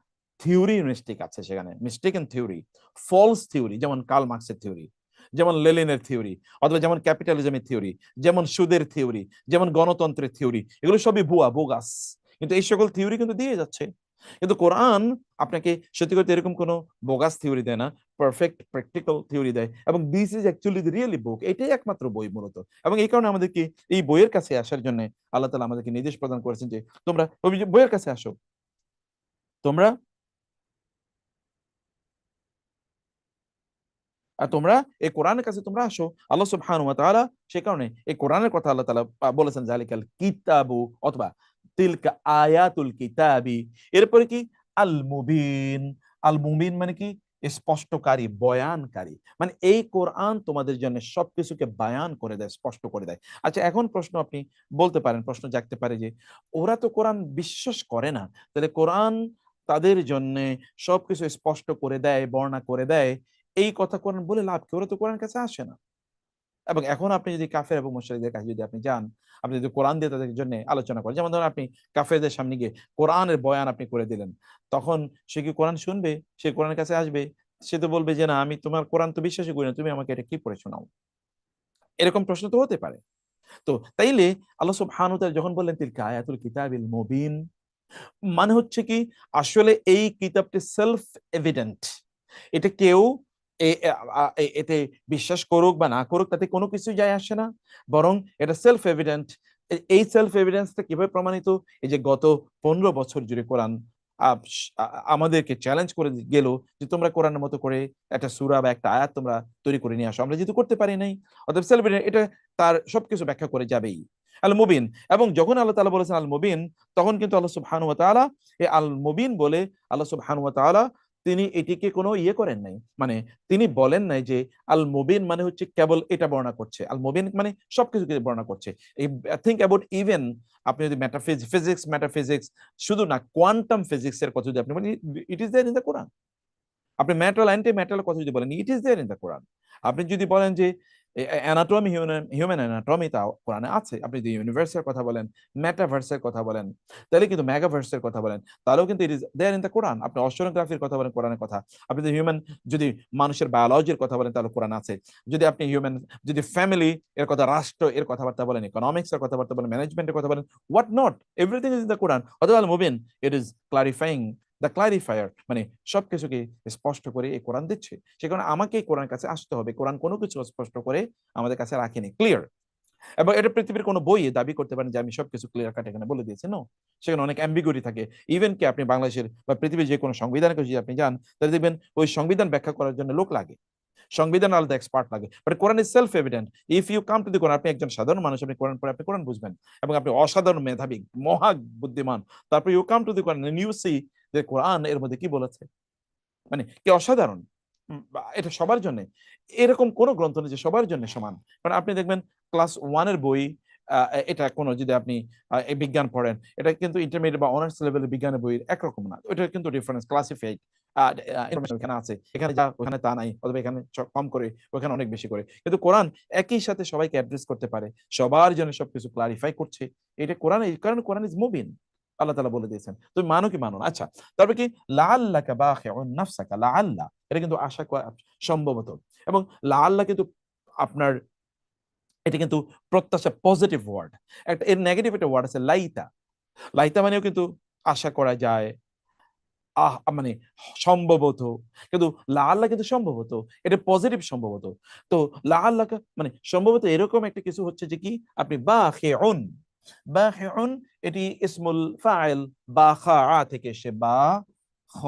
থিওরি মিস্টেক আছে সেখানে, mistake and theory, false theory, যেমন কার্ল মার্কসের থিওরি, যেমন লেনিনের থিওরি, অথবা যেমন ক্যাপিটালিজমের থিওরি, যেমন সুদের থিওরি, যেমন গণতন্ত্রের থিওরি, এগুলো সবই ভুয়া, বোগাস। কিন্তু এই সকল থিওরি কিন্তু দিয়ে যাচ্ছে। কিন্তু কোরআন আপনাকে সত্যি করতে এরকম কোনো বোগাস থিওরি দেয় না, পারফেক্ট প্র্যাকটিক্যাল থিওরি দেয়। এবং this is actually the really book, এটাই একমাত্র বই মূলত। এবং এই কারণে আমাদেরকে এই বইয়ের কাছে আসার জন্য আল্লাহ তাআলা আমাদেরকে নির্দেশ প্রদান করেছেন যে তোমরা ওই যে বইয়ের কাছে আসো, তোমরা তোমরা এই কোরআনের কাছে তোমরা আসো। আল্লাহ সুবহানাহু ওয়া তাআলা সে কারণে এই কোরআনের কথা আল্লাহ তাআলা বলেছেন যালিকাল কিতাবু, অথবা তিলকা আয়াতুল কিতাবি। এরপরে কি? আল মুবিন। আল মুবিন মানে কি? স্পষ্টকারী, বয়ানকারী। মানে এই কোরআন তোমাদের জন্য সবকিছুকে বায়ান করে দেয়, স্পষ্ট করে দেয়। আচ্ছা, এখন প্রশ্ন আপনি বলতে পারেন, প্রশ্ন জাগতে পারে যে ওরা তো কোরআন বিশ্বাস করে না, তাহলে কোরআন তাদের জন্য সবকিছু স্পষ্ট করে দেয়, বর্ণনা করে দেয়, এই কথা কোরআন বলে লাভ কি? ওরা তো কোরআন কাছে আসে না। এবং এখন আপনি যদি কাফের এবং মুশরিকদের কাছে যদি আপনি যান, আপনি যদি কোরআন দিয়ে তাদের জন্য আলোচনা করেন, যেমন ধরুন আপনি কাফেরদের সামনে গিয়ে কোরআনের বয়ান আপনি করে দিলেন, তখন সে কি কোরআন শুনবে? সে কোরআনের কাছে আসবে? সে তো বলবে যে না, আমি তোমার কোরআন তো বিশ্বাসই করি না, তুমি আমাকে এটা কি পড়ে শোনাও। এরকম প্রশ্ন তো হতে পারে। তো তাইলে আল্লাহ সুবহানাহু ওয়া তাআলা যখন বললেন তিলকা আয়াতুল কিতাবিল মুবিন, মানে হচ্ছে কি, আসলে এই কিতাবটি সেলফ এভিডেন্ট। এটা কেউ এতে বিশ্বাস করুক বা না করুক তাতে কোনো কিছু যায় আসে না, বরং এটা সেলফ এভিডেন্ট। এই সেলফ এভিডেন্সটা কিভাবে প্রমাণিত? এই যে গত 15 বছর জুড়ে কোরআন আমাদেরকে চ্যালেঞ্জ করে গেল যে তোমরা কোরআনের মতো করে একটা সূরা বা একটা আয়াত তোমরা তৈরি করে নিয়ে আসো। আমরা যেহেতু করতে পারি নাই, অতএব সেলফ এভিডেন্ট, এটা তার সবকিছু ব্যাখ্যা করে যাবেই। আল মুবিন। এবং যখন আল্লাহ তাআলা বলেছেন আল মুবিন, তখন কিন্তু আল্লাহ সুবহানাহু ওয়া তাআলা এই আল মুবিন বলে আল্লাহ সুবহানাহু ওয়া তাআলা তিনি এটিকে কোনো ইয়ে করেন নাই, মানে তিনি বলেন নাই যে আল মুবিন মানে হচ্ছে কেবল এটা বর্ণনা করছে। আল মুবিন মানে সবকিছুকে বর্ণনা করছে। এই থিংক অ্যাবাউট, ইভেন আপনি যদি ফিজিক্স, মেটাফিজিক্স, শুধু না কোয়ান্টাম ফিজিক্স এর কথা যদি আপনি বলেন, it is there in the Quran. আপনি মেটাল, অ্যান্টি মেটালের কথা যদি বলেন, it is there in the Quran. আপনি যদি বলেন যে অ্যানাটমি, হিউম্যান অ্যানাটমি, তা কোরআনে আছে। আপনি যদি ইউনিভার্সের কথা বলেন, মেটাভার্সের কথা বলেন, তাহলে কিন্তু মেগাভার্সের কথা বলেন, তাহলেও কিন্তু it is there in the Quran. আপনি অস্ট্রোগ্রাফির কথা বলেন, কোরআনের কথা। আপনি যদি যদি মানুষের বায়োলজির কথা বলেন, তাহলে কোরআন আছে। যদি আপনি যদি ফ্যামিলি এর কথা, রাষ্ট্র এর কথাবার্তা বলেন, ইকোনমিক্স এর কথাবার্তা বলেন, ম্যানেজমেন্টের কথা বলেন, what not, everything is in the Quran. অথবা আল মুবিন, it is clarifying, the clarifier, মানে সবকিছুকে স্পষ্ট করে এই কোরআন দিচ্ছে। সে কারণে আমাকে এই কোরআন কাছে আসতে হবে। কোরআন কোনো কিছু স্পষ্ট করে আমাদের কাছে রাখেনি, ক্লিয়ার। এবং এটা পৃথিবীর কোনো বই দাবি করতে পারেন যে আমি সবকিছু ক্লিয়ার কাট এখানে বলে দিয়েছি, নো। সেখানে অনেক অ্যাম্বিগুইটি থাকে। ইভেন কি আপনি বাংলাদেশের বা পৃথিবীর যে কোনো সংবিধানের কাছে যদি আপনি যান, তাহলে দেখবেন ওই সংবিধান ব্যাখ্যা করার জন্য লোক লাগে, সংবিধান আলাদা এক্সপার্ট লাগে। But Quran is self evident. If you come to the Quran, আপনি একজন সাধারণ মানুষ, আপনি কোরআন পড়ে আপনি কোরআন বুঝবেন, এবং আপনি অসাধারণ মেধাবী, মহা বুদ্ধিমান। তারপর you come to the Quran and you see যে কোরআন এর মধ্যে কি বলেছে, মানে কি অসাধারণ। এটা সবার জন্য, এরকম কোন গ্রন্থ নেই যে সবার জন্য সমান। কারণ আপনি দেখবেন ক্লাস 1 এর বই, এটা কোনো যদি আপনি এই বিজ্ঞান পড়েন, এটা কিন্তু ইন্টারমিডিয়েট বা অনার্স লেভেলের বিজ্ঞানের বই একরকম না। ওইটা কিন্তু ডিফারেন্স, ক্লাসিফাইড ইনফরমেশন এখানে আছে, এখানে যা ওখানে তা নাই, অথবা এখানে কম করে ওখানে অনেক বেশি করে। কিন্তু কোরআন একই সাথে সবাইকে অ্যাড্রেস করতে পারে, সবার জন্য সবকিছু ক্লারিফাই করছে। এটা কোরআন, এই কারণে কোরআন ইজ মুবিন। আল্লাহ তাআলা বলে দিয়েছেন, তুমি মানো কি মানো না। আচ্ছা, তারপর কি লাআল্লাকা বাখিউন নাফসাকা, লাআল্লা এটা কিন্তু আশা করা সম্ভবত, এবং লাআল্লা কিন্তু আপনার এটা কিন্তু প্রত্যাশা পজিটিভ ওয়ার্ড। একটা এর নেগেটিভ একটা ওয়ার্ড আছে লাইতা। লাইতা মানেও কিন্তু আশা করা যায়, মানে সম্ভবত, কিন্তু লাআল্লাহ কিন্তু সম্ভবত, এটা পজিটিভ সম্ভবত। তো লাআল্লাহ মানে সম্ভবত এরকম একটা কিছু হচ্ছে যে কি আপনি বাখিউন, বাখিউন এটি ইসমুল ফাইল বাখা থেকে এসে, বা খ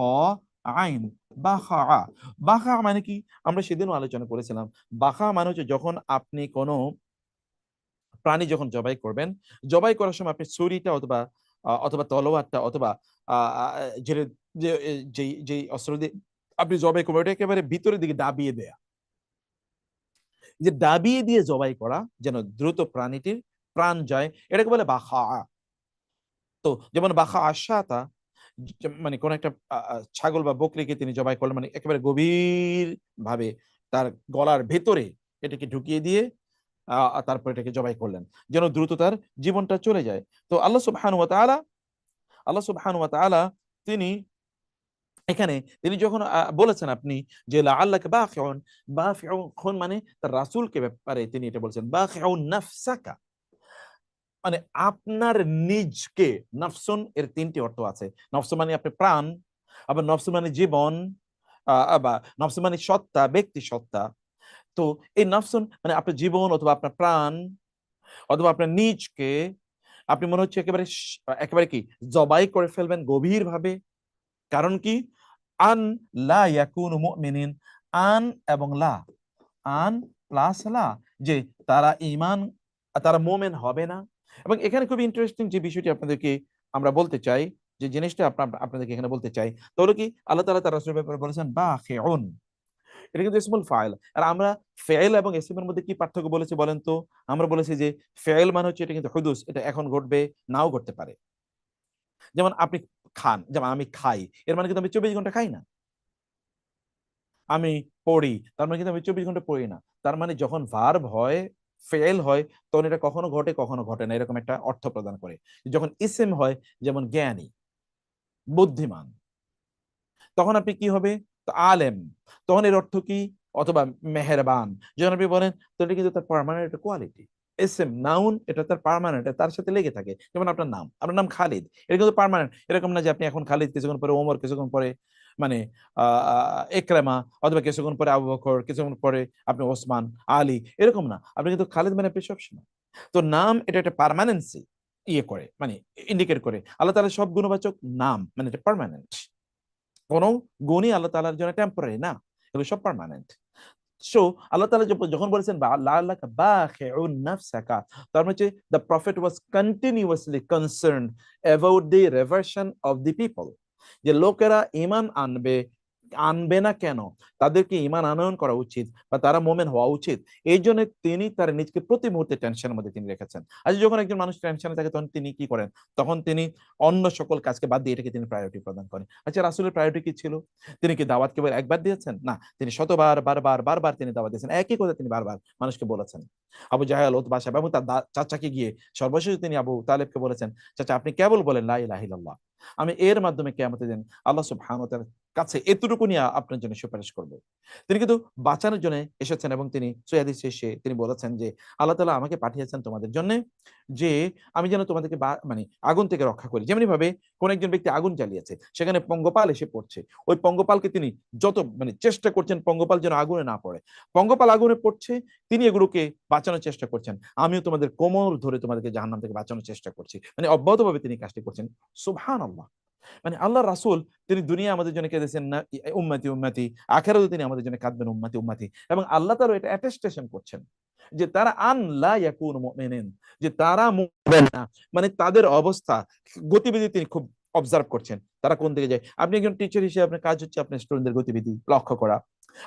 আইন, বাখা। বাখা মানে কি আমরা সেদিনও আলোচনা করেছিলাম, বাখা মানে হচ্ছে যখন আপনি কোনো প্রাণী যখন জবাই করবেন, জবাই করার সময় আপনি ছুরিটা অথবা অথবা তলোয়ারটা অথবা আহ, আহ, যে যেই অস্ত্র দিয়ে আপনি জবাই করবেন ওটা একেবারে ভিতরের দিকে দাবিয়ে দেয়া, যে দাবিয়ে দিয়ে জবাই করা যেন দ্রুত প্রাণীটির প্রাণ যায়, এটাকে বলে বাখা। তো যেমন বাখা আশাতা, মানে কোন একটা ছাগল বা বকরিকে তিনি জবাই করলেন, মানে একেবারে গভীর ভাবে তার গলার ভেতরে এটাকে ঢুকিয়ে দিয়ে তারপর এটাকে জবাই করলেন যেন দ্রুত তার জীবনটা চলে যায়। তো আল্লাহ সুবহানাহু ওয়া তাআলা, আল্লাহ সুবহানাহু ওয়া তাআলা তিনি এখানে তিনি যখন বলেছেন আপনি যে লাআল্লাকা বাখিউন, বাখিউন মানে তার রাসূলকে ব্যাপারে তিনি এটা বলছেন, বাখিউন নাফসাকা মানে আপনার নিজকে। নাফসুন এর তিনটি অর্থ আছে, নফস মানে আপনি প্রাণ, আবার নফস মানে জীবন, বা নফস মানে সত্তা, ব্যক্তি সত্তা। তো এই নফসুন মানে আপনার জীবন অথবা আপনার প্রাণ অথবা আপনার নিজকে আপনি মনে হচ্ছে একেবারে একেবারে কি জবাই করে ফেলবেন গভীর ভাবে। কারণ কি আন লা ইয়াকুনু মুমিনিন, আন এবং লা, আন প্লাস লা, যে তারা ঈমান, তারা মুমিন হবে না। এবং এখানে খুব ইন্টারেস্টিং যে বিষয়টি আপনাদেরকে আমরা বলতে চাই, যে জিনিসটা আপনাদেরকে এখানে বলতে চাই, তো হলো কি আল্লাহ তাআলা তার রাসূলের ব্যাপারে বলেছেন বাখিউন, এটা কিন্তু ইসমুল ফাইল। আর আমরা ফেল এবং ইসমের মধ্যে কি পার্থক্য বলেছি বলেন তো? আমরা বলেছি যে ফেল মানে হচ্ছে এটা কিন্তু হুদুস, এটা এখন ঘটবে নাও ঘটতে পারে। যেমন আপনি খান, যেমন আমি খাই, এর মানে কিন্তু আমি 24 ঘন্টা খাই না। আমি পড়ি, তার মানে কিন্তু আমি 24 ঘন্টা পড়ি না। তার মানে যখন ভার্ব হয়, ফেল হয়, তখন এটা কখনো ঘটে কখনো ঘটে না, এরকম একটা অর্থ প্রদান করে। যখন ইসম হয়, যেমন জ্ঞানী, বুদ্ধিমান, তখন আপনি কি হবে? তো আলেম, তখন এর অর্থ কি? অথবা মেহেরবান, যখন আপনি বলেন, তো এটা কিন্তু তার পার্মানেন্ট কোয়ালিটি। এসএম নাউন, এটা তার পার্মানেন্ট, তার সাথে লেগে থাকে। যেমন আপনার নাম খালিদ, এটা কিন্তু পার্মানেন্ট। এরকম না যে আপনি এখন খালিদ, কিছুক্ষণ পরে ওমর, কিছুক্ষণ পরে মানে একরামা, অথবা কিছুক্ষণ পরে আবু বকর, কিছুক্ষণ পরে আপনি ওসমান, আলী, এরকম না। আপনি কিন্তু খালিদ মানে আপনি সবসময়। তো নাম এটা একটা পার্মানেন্সি ইয়ে করে, মানে ইন্ডিকেট করে। আল্লাহ তাআলা সব গুণবাচক নাম মানে এটা পার্মানেন্ট। কোন গুণই আল্লাহ তাআলার জন্য টেম্পোরারি না, এগুলো সব পার্মানেন্ট। সো আল্লাহ তাআলা যখন বলেছেন লাআল্লাকা বাখিউন নাফসাকা, তার মানে হচ্ছে the prophet was continuously concerned about the reversion of the people, যে লোকেরা ঈমান আনবে আনবে না কেন, তাদেরকে ঈমান আনয়ন করা উচিত বা তারা মুমিন হওয়া উচিত। এই জন্য তিনি তার নিজকে প্রতি মুহূর্তে টেনশনের মধ্যে তিনি রেখেছেন। আজ যখন একজন মানুষ টেনশনে থাকে তখন তিনি কি করেন? তখন তিনি অন্য সকল কাজকে বাদ দিয়ে এটাকে তিনি প্রায়োরিটি প্রদান করেন। আচ্ছা, রাসূলের প্রায়োরিটি কি ছিল? তিনি কি দাওয়াত কেবল একবার দিয়েছেন? না, তিনি শতবার বারবার তিনি দাওয়াত দিয়েছেন, একই কথা তিনি বারবার মানুষকে বলেছেন। আবু জাহেল, উতবা, সাইবা এবং তার চাচাকে গিয়ে সর্বশেষে তিনি আবু তালেবকে বলেছেন, চাচা আপনি কেবল বলেন লা ইলাহা ইল্লাল্লাহ, আমি এর মাধ্যমে কিয়ামতের দিন আল্লাহ সুবহানাহু ওয়া তাআলার কাছে এতটুকু নিয়ে আপনার জন্য সুপারিশ করব। তিনি কিন্তু বাঁচানোর জন্য এসেছেন, এবং তিনি সহিহ হাদিস শেষে তিনি বলেছেন যে আল্লাহ তাআলা আমাকে পাঠিয়েছেন তোমাদের জন্য, যে আমি যেন তোমাদেরকে মানে আগুন থেকে রক্ষা করি। যেমনি ভাবে কোন একজন ব্যক্তি আগুন জ্বালিয়েছে, সেখানে পঙ্গপাল এসে পড়ছে, ওই পঙ্গপালকে তিনি যত মানে চেষ্টা করছেন পঙ্গপাল যেন আগুনে না পড়ে। পঙ্গপাল আগুনে পড়ছে, তিনি এগুলোকে বাঁচানোর চেষ্টা করছেন, আমিও তোমাদের কোমর ধরে তোমাদেরকে জাহান্নাম থেকে বাঁচানোর চেষ্টা করছি, মানে অব্যাহতভাবে তিনি কাজটি করছেন। সুবহানাল্লাহ। মানে আল্লাহ রাসূল তিনি দুনিয়া আমাদের জন্য কেঁদেছেন না উম্মতি উম্মতি, আখিরাতে তিনি আমাদের জন্য কাঁদবেন উম্মতি উম্মতি। এবং আল্লাহ তাআলা এটা অ্যাটেস্টেশন করছেন যে তারা আন লা ইয়াকুনু মুমিনিন, যে তারা মুমিন না, মানে তাদের অবস্থা গতিবিধি তিনি খুব অবজার্ভ করছেন, তারা কোন দিকে যায়। আপনি একজন টিচার হিসেবে আপনার কাজ হচ্ছে আপনার স্টুডেন্টদের গতিবিধি লক্ষ্য করা।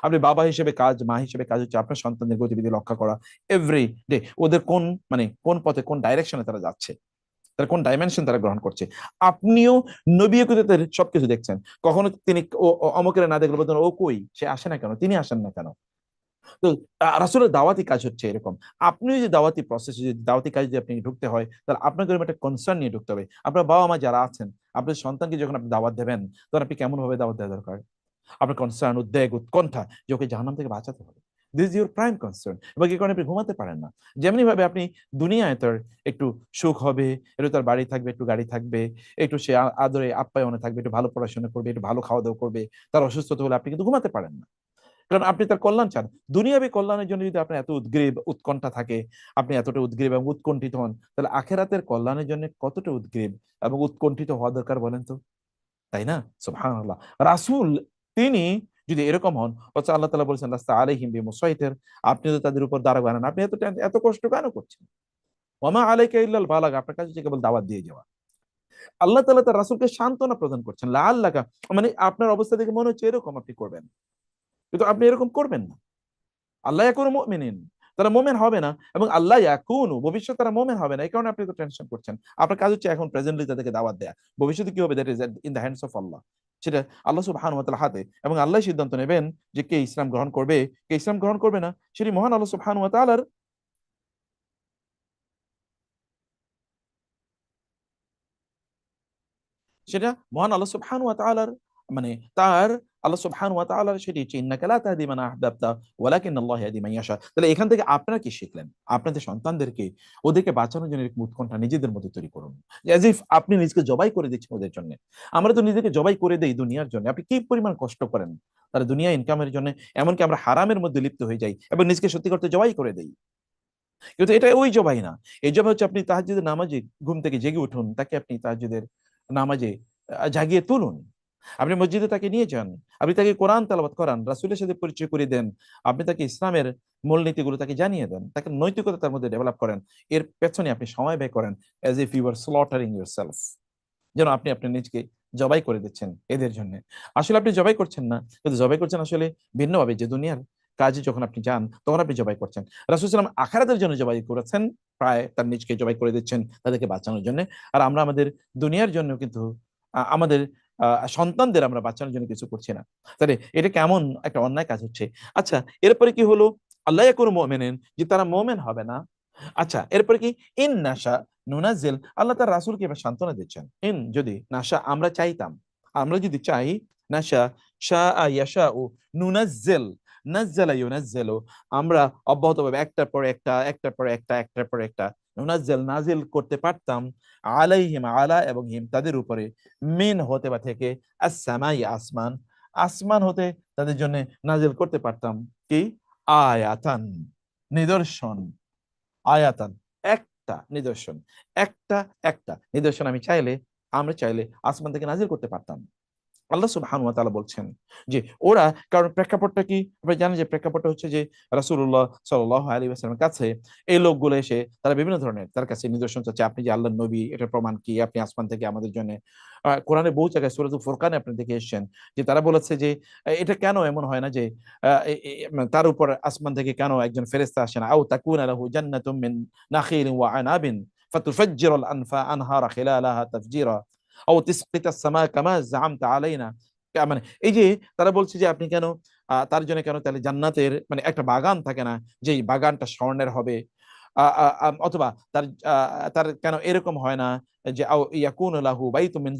আপনি বাবা হিসেবে কাজ, মা হিসেবে কাজ হচ্ছে আপনার সন্তানদের গতিবিধি লক্ষ্য করা এভরি ডে, ওদের কোন মানে কোন পথে কোন ডাইরেকশনে তারা যাচ্ছে, তার কোন ডাইমেনশন তারা গ্রহণ করছে। আপনিও নবী কুদরতের সবকিছু দেখছেন। কখনো তিনি অমুকের না দেখলে বলতেন ও কই, সে আসে না কেন, তিনি আসেন না কেন। তো রাসূলের দাওয়াতি কাজ হচ্ছে এরকম। আপনি যে দাওয়াতি প্রসেস, যদি দাওয়াতি কাজে যদি আপনি ঢুকতে হয়, তাহলে আপনাকে এরকম একটা কনসার্ন নিয়ে ঢুকতে হবে। আপনার বাবা মা যারা আছেন, আপনার সন্তানকে যখন আপনি দাওয়াত দেবেন, তখন আপনি কেমন ভাবে দাওয়াত দেওয়া দরকার? আপনার কনসার্ন, উদ্বেগ, উৎকণ্ঠা যে ওকে জাহান্নাম থেকে বাঁচাতে হবে। This is your prime concern. এবং এই কারণে আপনি ঘুমাতে পারেন না। যেমনি ভাবে আপনি দুনিয়ায় তার একটু সুখ হবে, একটু তার বাড়ি থাকবে, একটু গাড়ি থাকবে, একটু সে আদরে আপ্যায়নে থাকবে, একটু ভালো পড়াশোনা করবে, একটু ভালো খাওয়া দাওয়া করবে, তার অসুস্থতা হলে আপনি কিন্তু ঘুমাতে পারেন না। কারণ আপনি তার কল্যাণ চান। দুনিয়াবী কল্যাণের জন্য যদি আপনার এত উদ্গ্রীব উৎকণ্ঠা থাকে, আপনি এতটা উদ্গ্রীব এবং উৎকণ্ঠিত হন, তাহলে আখেরাতের কল্যাণের জন্য কতটা উদ্গ্রীব এবং উৎকণ্ঠিত হওয়া দরকার বলেন তো? তাই না? সুবহানাল্লাহ। রাসূল তিনি যদি এরকম হন, অথচ আল্লাহ তাআলা বলেছেন লাস্তা আলাইহিম বিমুসাইতির, আপনি তো তাদের উপর দাঁড়া বানান, আপনি এত কষ্ট কেন করছেন? ওয়া মা আলাইকা ইল্লাল বালাগ, আপনার কাছে হচ্ছে কেবল দাওয়াত দিয়ে যাওয়া। আল্লাহ তাআলা তার রাসূলকে সান্ত্বনা প্রদান করছেন। লাআল্লাকা, মানে আপনার অবস্থা দেখে মনে হচ্ছে এরকম আপনি করবেন। কিন্তু আপনি এরকম করবেন না। আল্লাহ ইয়াকুনু মুমিনিন, তারা মুমিন হবে না, এবং আল্লাহ ইয়াকুনু, ভবিষ্যতে তারা মুমিন হবে না। এই কারণে আপনি তো টেনশন করছেন। আপনার কাজ হচ্ছে এখন প্রেজেন্টলি তাদেরকে দাওয়াত দেয়া। ভবিষ্যতে কি হবে, that is in the hands of Allah. সেটা আল্লাহ সুবহানাহু ওয়া তাআলার হাতে, এবং আল্লাহ সিদ্ধান্ত নেবেন যে কে ইসলাম গ্রহণ করবে, কে ইসলাম গ্রহণ করবে না। সেটি মহান আল্লাহ সুবহানাহু ওয়া তাআলার, সেটা মহান আল্লাহ সুবহানাহু ওয়া তাআলার, মানে তার, আল্লাহ সুবহানাহু ওয়া তাআলার সেটি হচ্ছে ইন্নাকা লা তাহদি মান আহবাবতা ওয়ালাকিন্নাল্লাহ ইয়াহদি মান ইয়াশা। তাহলে এখান থেকে আপনারা কি শিখলেন? আপনাদের সন্তানদেরকে, ওদেরকে বাঁচানোর জন্য এরকম উৎকণ্ঠা নিজেদের মধ্যে তৈরি করুন। অ্যাজ ইফ আপনি নিজেকে জবাই করে দিচ্ছেন ওদের জন্য। আমরা তো নিজেকে জবাই করে দেই দুনিয়ার জন্য। আপনি কি পরিমাণ কষ্ট করেন তারা দুনিয়া ইনকামের জন্য? এমনকি আমরা হারামের মধ্যে লিপ্ত হয়ে যাই এবং নিজেকে সত্যি করতে জবাই করে দেই। কিন্তু এটা ওই জবাই না। এই জবাই হচ্ছে আপনি তাহাজ্জুদের নামাজে ঘুম থেকে জেগে উঠুন, তাকে আপনি তাহাজ্জুদের নামাজে জাগিয়ে তুলুন। আপনি মসজিদে তাকে নিয়ে যান। আপনি তাকে কোরআন তেলাওয়াত করান, রাসূলের সাথে পরিচয় করিয়ে দেন। আপনি তাকে ইসলামের মূলনীতিগুলো তাকে জানিয়ে দেন। তাকে নৈতিকতা তার মধ্যে ডেভেলপ করেন। এর পেছনে আপনি সময় ব্যয় করেন, as if you are slaughtering yourself, যেন আপনি আপনার নিজকে জবাই করে দিচ্ছেন এদের জন্য। আসলে আপনি জবাই করছেন না, কিন্তু জবাই করছেন আসলে ভিন্নভাবে, যে দুনিয়ার কাজে যখন আপনি যান তখন আপনি জবাই করছেন। রাসূল সাল্লাল্লাহু আলাইহি ওয়াসাল্লাম আখিরাতের জন্য জবাই করেছেন, প্রায় তার নিজকে জবাই করে দিচ্ছেন তাদেরকে বাঁচানোর জন্য। আর আমরা আমাদের দুনিয়ার জন্য কিন্তু আমাদের সন্তানদের আমরা বাঁচানোর জন্য কিছু করছি না। তাহলে এটা কেমন একটা অন্যায় কাজ হচ্ছে? আচ্ছা, এরপরে কি হলো? আল্লাহ ইয়াকুনু মুমিনিন, যে তারা মুমিন হবে না। আচ্ছা, এরপরে কি? ইন নাশা নুনাজ্জিল, আল্লাহ তার রাসূলকে এবার সান্ত্বনা দিচ্ছেন। ইন, যদি, নাশা আমরা চাইতাম, আমরা যদি চাই, নাশা শাআ ইয়াশাউ, নুনাজ্জিল নাজ্জালা ইউনাজ্জিলু, আমরা অব্যাহতভাবে একটার পর একটা, একটার পর একটা, একটার পর একটা নুনাজ্জিল নাজিল করতে পারতাম, আলাইহিম, আলা এবং হিম তাদের উপরে, মিন হতে বা থেকে, আস-সামাই আসমান, আসমান হতে তাদের জন্য নাজিল করতে পারতাম কি? আয়াতান, নিদর্শন। আয়াতান, একটা নিদর্শন। একটা একটা নিদর্শন আমি চাইলে, আমরা চাইলে আসমান থেকে নাজিল করতে পারতাম। আল্লাহ সুবহানাহু ওয়া তাআলা বলছেন যে ওরা, কারণ প্রেক্ষাপটটা কি? আপনি জানেন যে প্রেক্ষাপটটা হচ্ছে যে রাসূলুল্লাহ সাল্লাল্লাহু আলাইহি ওয়াসাল্লামের কাছে এই লোকগুলো এসে তারা বিভিন্ন ধরনের তার কাছে নিদর্শন চাচ্ছে। আপনি যে আল্লাহর নবী, এটার প্রমাণ কি? আপনি আসমান থেকে আমাদের জন্য, কোরআনের বহু জায়গায় সূরাতুল ফুরকানে আপনি দেখে এসেছেন যে তারা বলেছে যে এটা কেন এমন হয় না যে তার উপর আসমান থেকে কেন একজন ফেরেশতা আসে না? আও তাকুনা লাহু জান্নাতুম মিন নাখিলিন ওয়া আনাবিন ফাতুফাজ্জিরুল আনহারা খিলালাহা তাফজিরা আও তিসকিতাস সামা কামা জাআমতা আলাইনা। মানে এই যে তারা বলছে যে আপনি কেন তার জন্য কেন তাহলে জান্নাতের মানে একটা বাগান থাকে না, যেই বাগানটা স্বর্ণের হবে, অথবা তার তার কেন এরকম হয় না যে আও ইয়াকুনু লাহু বাইতুম মিন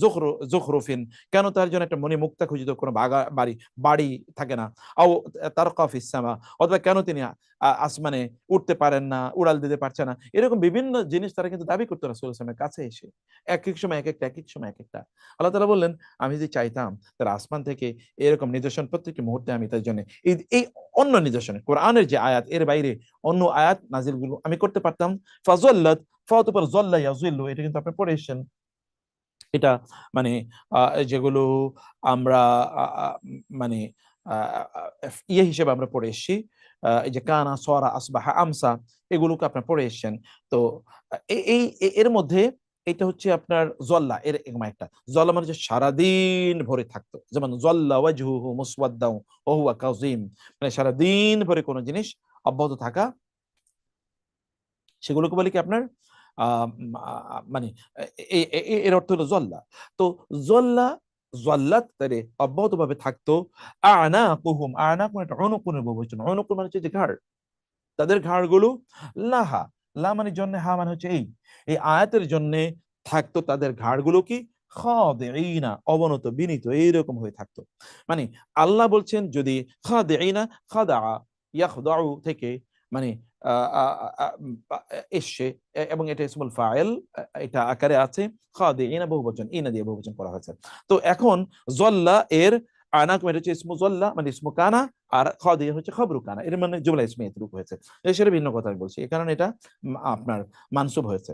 যুখরুফিন, কেন তার জন্য একটা মণিমুক্তা খচিত কোনো বাড়ি বাড়ি থাকে না? আও তারকা ফিস সামা, অথবা কেন তিনি আসমানে উঠতে পারেন না, উড়াল দিতে পারছে না? এরকম বিভিন্ন জিনিস তারা কিন্তু দাবি করতো রাসূল সাল্লাল্লাহু আলাইহি ওয়াসাল্লামের কাছে এসে। একেক সময় একেকটা, একেক সময় একেকটা। আল্লাহ তাআলা বললেন, আমি যদি চাইতাম তাহলে আসমান থেকে এরকম নিদর্শন প্রত্যেকটি মুহূর্তে আমি তার জন্য এই অন্য নিদর্শন, কোরআনের যে আয়াত এর বাইরে অন্য আয়াত নাজিলগুলো আমি করতে পারতাম। ফাযাল্লাত, ফা অতঃপর পর যাল্লা ইয়াযিল্লু, এটা কিন্তু আপনি পড়ে এসেছেন। এটা মানে যেগুলো আমরা আ আ মানে আ আ ইয়ে হিসেবে আমরা পড়ে এসেছি। এই যে কানা, সরা, আসবাহা, আমসা, এগুলোকে আপনারা পড়ে এসেছেন। তো এর মধ্যে এটা হচ্ছে আপনার জল্লা, এরকম একটা। জল্লা মানে হচ্ছে সারাদিন ভরে থাকতো। যেমন জল্লা ওয়াজহুহু মুসওয়াদ্দাউ ওয়া হুয়া কাযিম, মানে সারাদিন ভরে কোন জিনিস অব্যাহত থাকা, সেগুলোকে বলে কি আপনার মানে এর অর্থ হলো জল্লা। তো জল্লা জাল্লাত তারে অব্যাহত ভাবে থাকতো, আনাকুহুম, আনাক মানে একটা অনুকুনের বহুবচন, অনুকুন মানে হচ্ছে যে ঘাড়, তাদের ঘাড়গুলো, লাহা, লা মানে জন্য, হা মানে হচ্ছে এই, এই আয়াতের জন্য থাকতো তাদের ঘাড়গুলো কি, খাদিঈনা, অবনত বিনীত এইরকম হয়ে থাকতো। মানে আল্লাহ বলছেন যদি খাদিঈনা, খাদা, ইয়াখদাউ থেকে মানে এসছে, এবং এটা ইসমুল ফাইল, এটা আকারে আছে, খাদিঈনা বহুবচন, ইনা দিয়ে বহুবচন করা হয়েছে। তো এখন জল্লা এর আনাক মানে হচ্ছে ইসমু জল্লা মানে ইসমু কানা, আর খাদি হচ্ছে খবরু কানা, এর মানে জুমলা ইসমিয়াত রূপ হয়েছে। সেটা ভিন্ন কথা আমি বলছি, এই কারণে এটা আপনার মানসুব হয়েছে।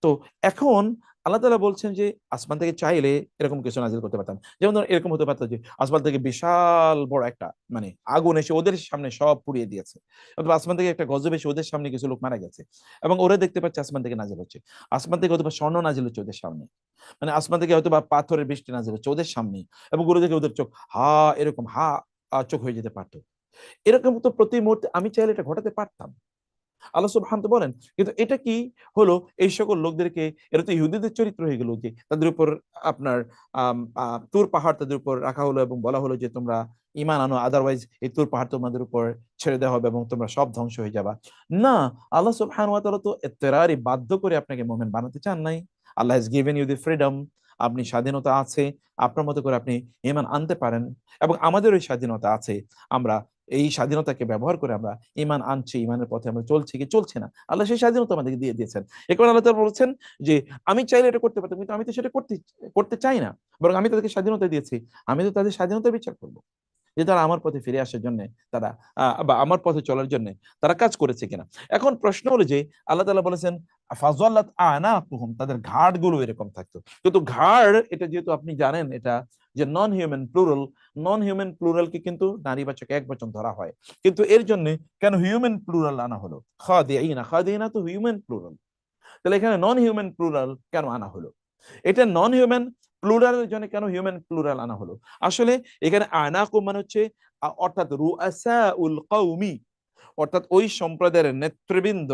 তো এখন আল্লাহ তাআলা বলছেন যে আসমান থেকে চাইলে এরকম কিছু নাজিল করতে পারতাম, যেমন ধরুন এরকম হতে পারতো যে আসমান থেকে বিশাল বড় একটা মানে আগুন এসে ওদের সামনে সব পুড়িয়ে দিয়েছে, অথবা আসমান থেকে একটা গজব এসে ওদের সামনে কিছু লোক মারা গেছে এবং ওরা দেখতে পাচ্ছে আসমান থেকে নাজিল হচ্ছে, আসমান থেকে হয়তো বা স্বর্ণ নাজিল হচ্ছে ওদের সামনে, মানে আসমান থেকে হয়তো বা পাথরের বৃষ্টি নাজিল হচ্ছে ওদের সামনে, এবং ওরা দেখে ওদের চোখ হা এরকম হা চোখ হয়ে যেতে পারতো। এরকম তো প্রতি মুহূর্তে আমি চাইলে এটা ঘটাতে পারতাম, আল্লাহ সুবহানাহু বলেন। কিন্তু এটা কি হলো, এই সকল লোকদেরকে, এটা তো ইহুদিদের চরিত্র হয়ে গেল যে তাদের উপর আপনার তুর পাহাড় তাদের উপর রাখা হলো এবং বলা হলো যে তোমরা ঈমান আনো, আদারওয়াইজ এই তুর পাহাড় তোমাদের উপর ছেড়ে দেওয়া হবে এবং তোমরা সব ধ্বংস হয়ে যাবা। না, আল্লাহ সুবহানাহু ওয়া তাআলা তো এত্তেরারি বাধ্য করে আপনাকে মুমিন বানাতে চান নাই। Allah has given you the freedom, আপনি স্বাধীনতা আছে, আপনার মতো করে আপনি ঈমান আনতে পারেন, এবং আমাদের ওই স্বাধীনতা আছে, আমরা এই স্বাধীনতাকে ব্যবহার করে আমরা ঈমান আনছি, ঈমানের পথে আমরা চলছি কি চলছি না, আল্লাহ সেই স্বাধীনতা আমাদেরকে দিয়ে দিয়েছেন। এ কারণে আল্লাহ তাআলা বলছেন যে আমি চাইলে এটা করতে পারতাম, কিন্তু আমি তো সেটা করতে করতে চাই না, বরং আমি তাদেরকে স্বাধীনতা দিয়েছি, আমি তো তাদের স্বাধীনতার বিচার করব যে তারা আমার পথে ফিরে আসার জন্য, তারা বা আমার পথে চলার জন্য তারা কাজ করেছে কিনা। এখন প্রশ্ন হলো যে আল্লাহ তাআলা বলেছেন ফাযাল্লাত আনাকুহুম, তাদের ঘাড় গুলো এরকম থাকতো। কিন্তু ঘাড় এটা যেহেতু আপনি জানেন এটা যে non human plural, non human প্লুরালকে কিন্তু নারীবাচক একবচন ধরা হয়, কিন্তু এর জন্য কেন হিউম্যান প্লুরাল আনা হলো, খাদিঈনা, খাদিঈনা তো হিউম্যান প্লুরাল, তাহলে এখানে নন হিউম্যান প্লুরাল কেন আনা হলো, এটা নন হিউম্যান প্লুরালের জন্য কেন হিউম্যান প্লুরাল আনা হলো? আসলে এখানে আনাকুম মানে হচ্ছে অর্থাৎ রুআসাউল কওমি, অর্থাৎ ওই সম্প্রদায়ের নেতৃবৃন্দ,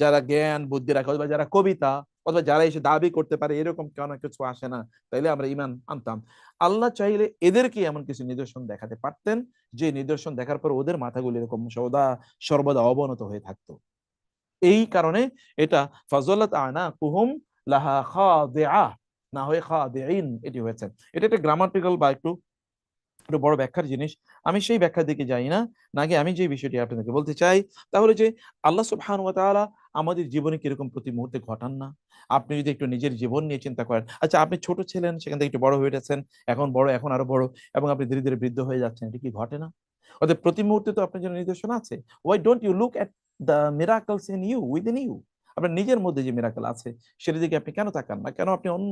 যারা জ্ঞান বুদ্ধি রাখে, অথবা যারা কবিতা, অথবা যারা এসে দাবি করতে পারে এরকম কেন কিছু আসে না, তাইলে আমরা ঈমান আনতাম। আল্লাহ চাইলে এদেরকে এমন কিছু নিদর্শন দেখাতে পারতেন, যে নিদর্শন দেখার পর ওদের মাথাগুলো এরকম সর্বদা অবনত হয়ে থাকতো। এই কারণে এটা ফাযলাত আনাকুহুম লাহা খাদিআ, না হয়ে খাদিঈন এটি হয়েছে। এটা একটা গ্রামাটিক্যাল বা একটু একটু বড় ব্যাখ্যার জিনিস। আমি সেই ব্যাখ্যার দিকে যাই না, নাকি আমি যে বিষয়টি আপনাদেরকে বলতে চাই তা হলো যে আল্লাহ সুবহানাহু ওয়া তাআলা আমাদের জীবনে কিরকম প্রতি মুহূর্তে ঘটান না? আপনি যদি একটু নিজের জীবন নিয়ে চিন্তা করেন, আচ্ছা আপনি ছোট ছিলেন, সেখান থেকে একটু বড় হয়ে উঠেছেন, এখন বড়, এখন আরো বড়, এবং আপনি ধীরে ধীরে বৃদ্ধ হয়ে যাচ্ছেন, এটা কি ঘটে না? অতএব প্রতি মুহূর্তে তো আপনার জন্য নিদর্শন আছে। Why don't you look at the miracles in you, within you? আপনার নিজের মধ্যে যে মিরাকল আছে সেটার দিকে আপনি কেন তাকান না? কেন আপনি অন্য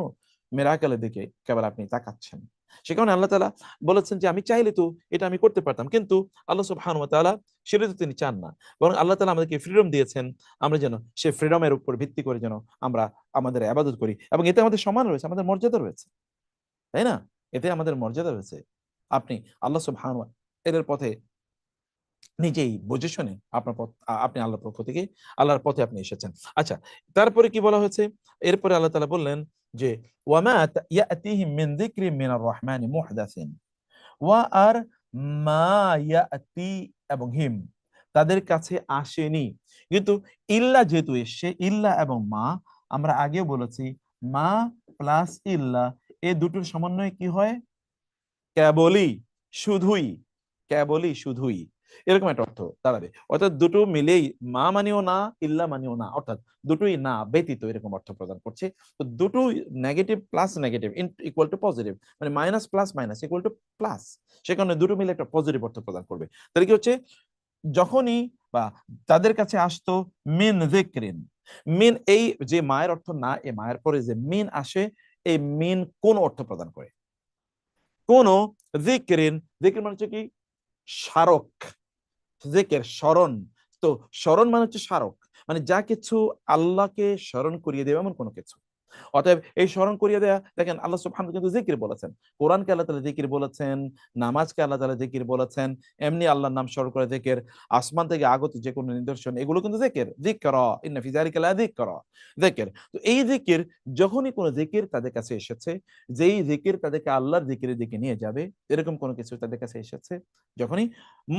মিরাকলের দিকে কেবল আপনি তাকাচ্ছেন? সে কারণে আল্লাহ তাআলা বলেছেন যে আমি চাইলে তো এটা আমি করতে পারতাম, কিন্তু আল্লাহ সুবহানাহু ওয়া তাআলা সেটা তো তিনি চান না, বরং আল্লাহ তাআলা আমাদেরকে ফ্রিডম দিয়েছেন, আমরা যেন সেই ফ্রিডমের উপর ভিত্তি করে যেন আমরা আমাদের ইবাদত করি, এবং এতে আমাদের সম্মান রয়েছে, আমাদের মর্যাদা রয়েছে, তাই না? এতে আমাদের মর্যাদা রয়েছে। আপনি আল্লাহ সুবহানাহু এর পথে নিজেই বুঝে শুনে আপনার পথ আপনি আল্লাহর পক্ষ থেকে আল্লাহর পথে আপনি এসেছেন। আচ্ছা, তারপরে কি বলা হয়েছে? এরপরে আল্লাহ তাআলা বললেন যে ওয়ামা ইয়াতিহিম মিন যিকরিন মিনার রহমানি মুহদাসিন, ওয়া আর মা ইয়াতি এবং হিম, তাদের কাছে আসেনি। কিন্তু ইল্লা যেহেতু এসছে, ইল্লা এবং মা, আমরা আগেও বলেছি মা প্লাস ইল্লা এই দুটোর সমন্বয়ে কি হয়? কেবলই, শুধুই, কেবলই, শুধুই, এরকম একটা অর্থ দাঁড়াবে। অর্থাৎ দুটো মিলেই মা মানেও না, ইল্লা মানেও না, অর্থাৎ দুটোই না ব্যতীত এরকম অর্থ প্রদান করছে। তো দুটো negative plus negative equal to positive, মানে minus plus minus equal to plus, সে কারণে দুটো মিলে একটা পজিটিভ অর্থ প্রদান করবে। তাহলে কি হচ্ছে, যখনই বা তাদের কাছে আসতো মিন যিকরিন, মিন এই যে মায়ের অর্থ না, এই মায়ের পরে যে মিন আসে, এই মিন কোন অর্থ প্রদান করে? কোন যিকরিন, যিকরিন মানে হচ্ছে কি স্মারক, যিকির স্মরণ। তো স্মরণ মানে হচ্ছে স্মারক, মানে যা কিছু আল্লাহকে স্মরণ করিয়ে দেবে এমন কোনো কিছু। অতএব এই স্মরণ করিয়ে দেয়া, দেখেন আল্লাহ সুবহানাহু কিন্তু জিকির বলেছেন, কোরআনকে আল্লাহ তাআলা জিকির বলেছেন, নামাজকে আল্লাহ তাআলা জিকির বলেছেন, এমনি আল্লাহর নাম স্মরণ করে জিকির, আসমান থেকে আগত যে কোনো নিদর্শন এগুলো কিন্তু জিকির, যিকরা ইন্না ফি যালিকা লাযিকরা, জিকির। তো এই জিকির, যখনই কোনো জিকির তাদের কাছে এসেছে, যেই জিকির তাদেরকে আল্লাহর জিকিরের দিকে নিয়ে যাবে, এরকম কোনো কিছু তাদের কাছে এসেছে, যখনই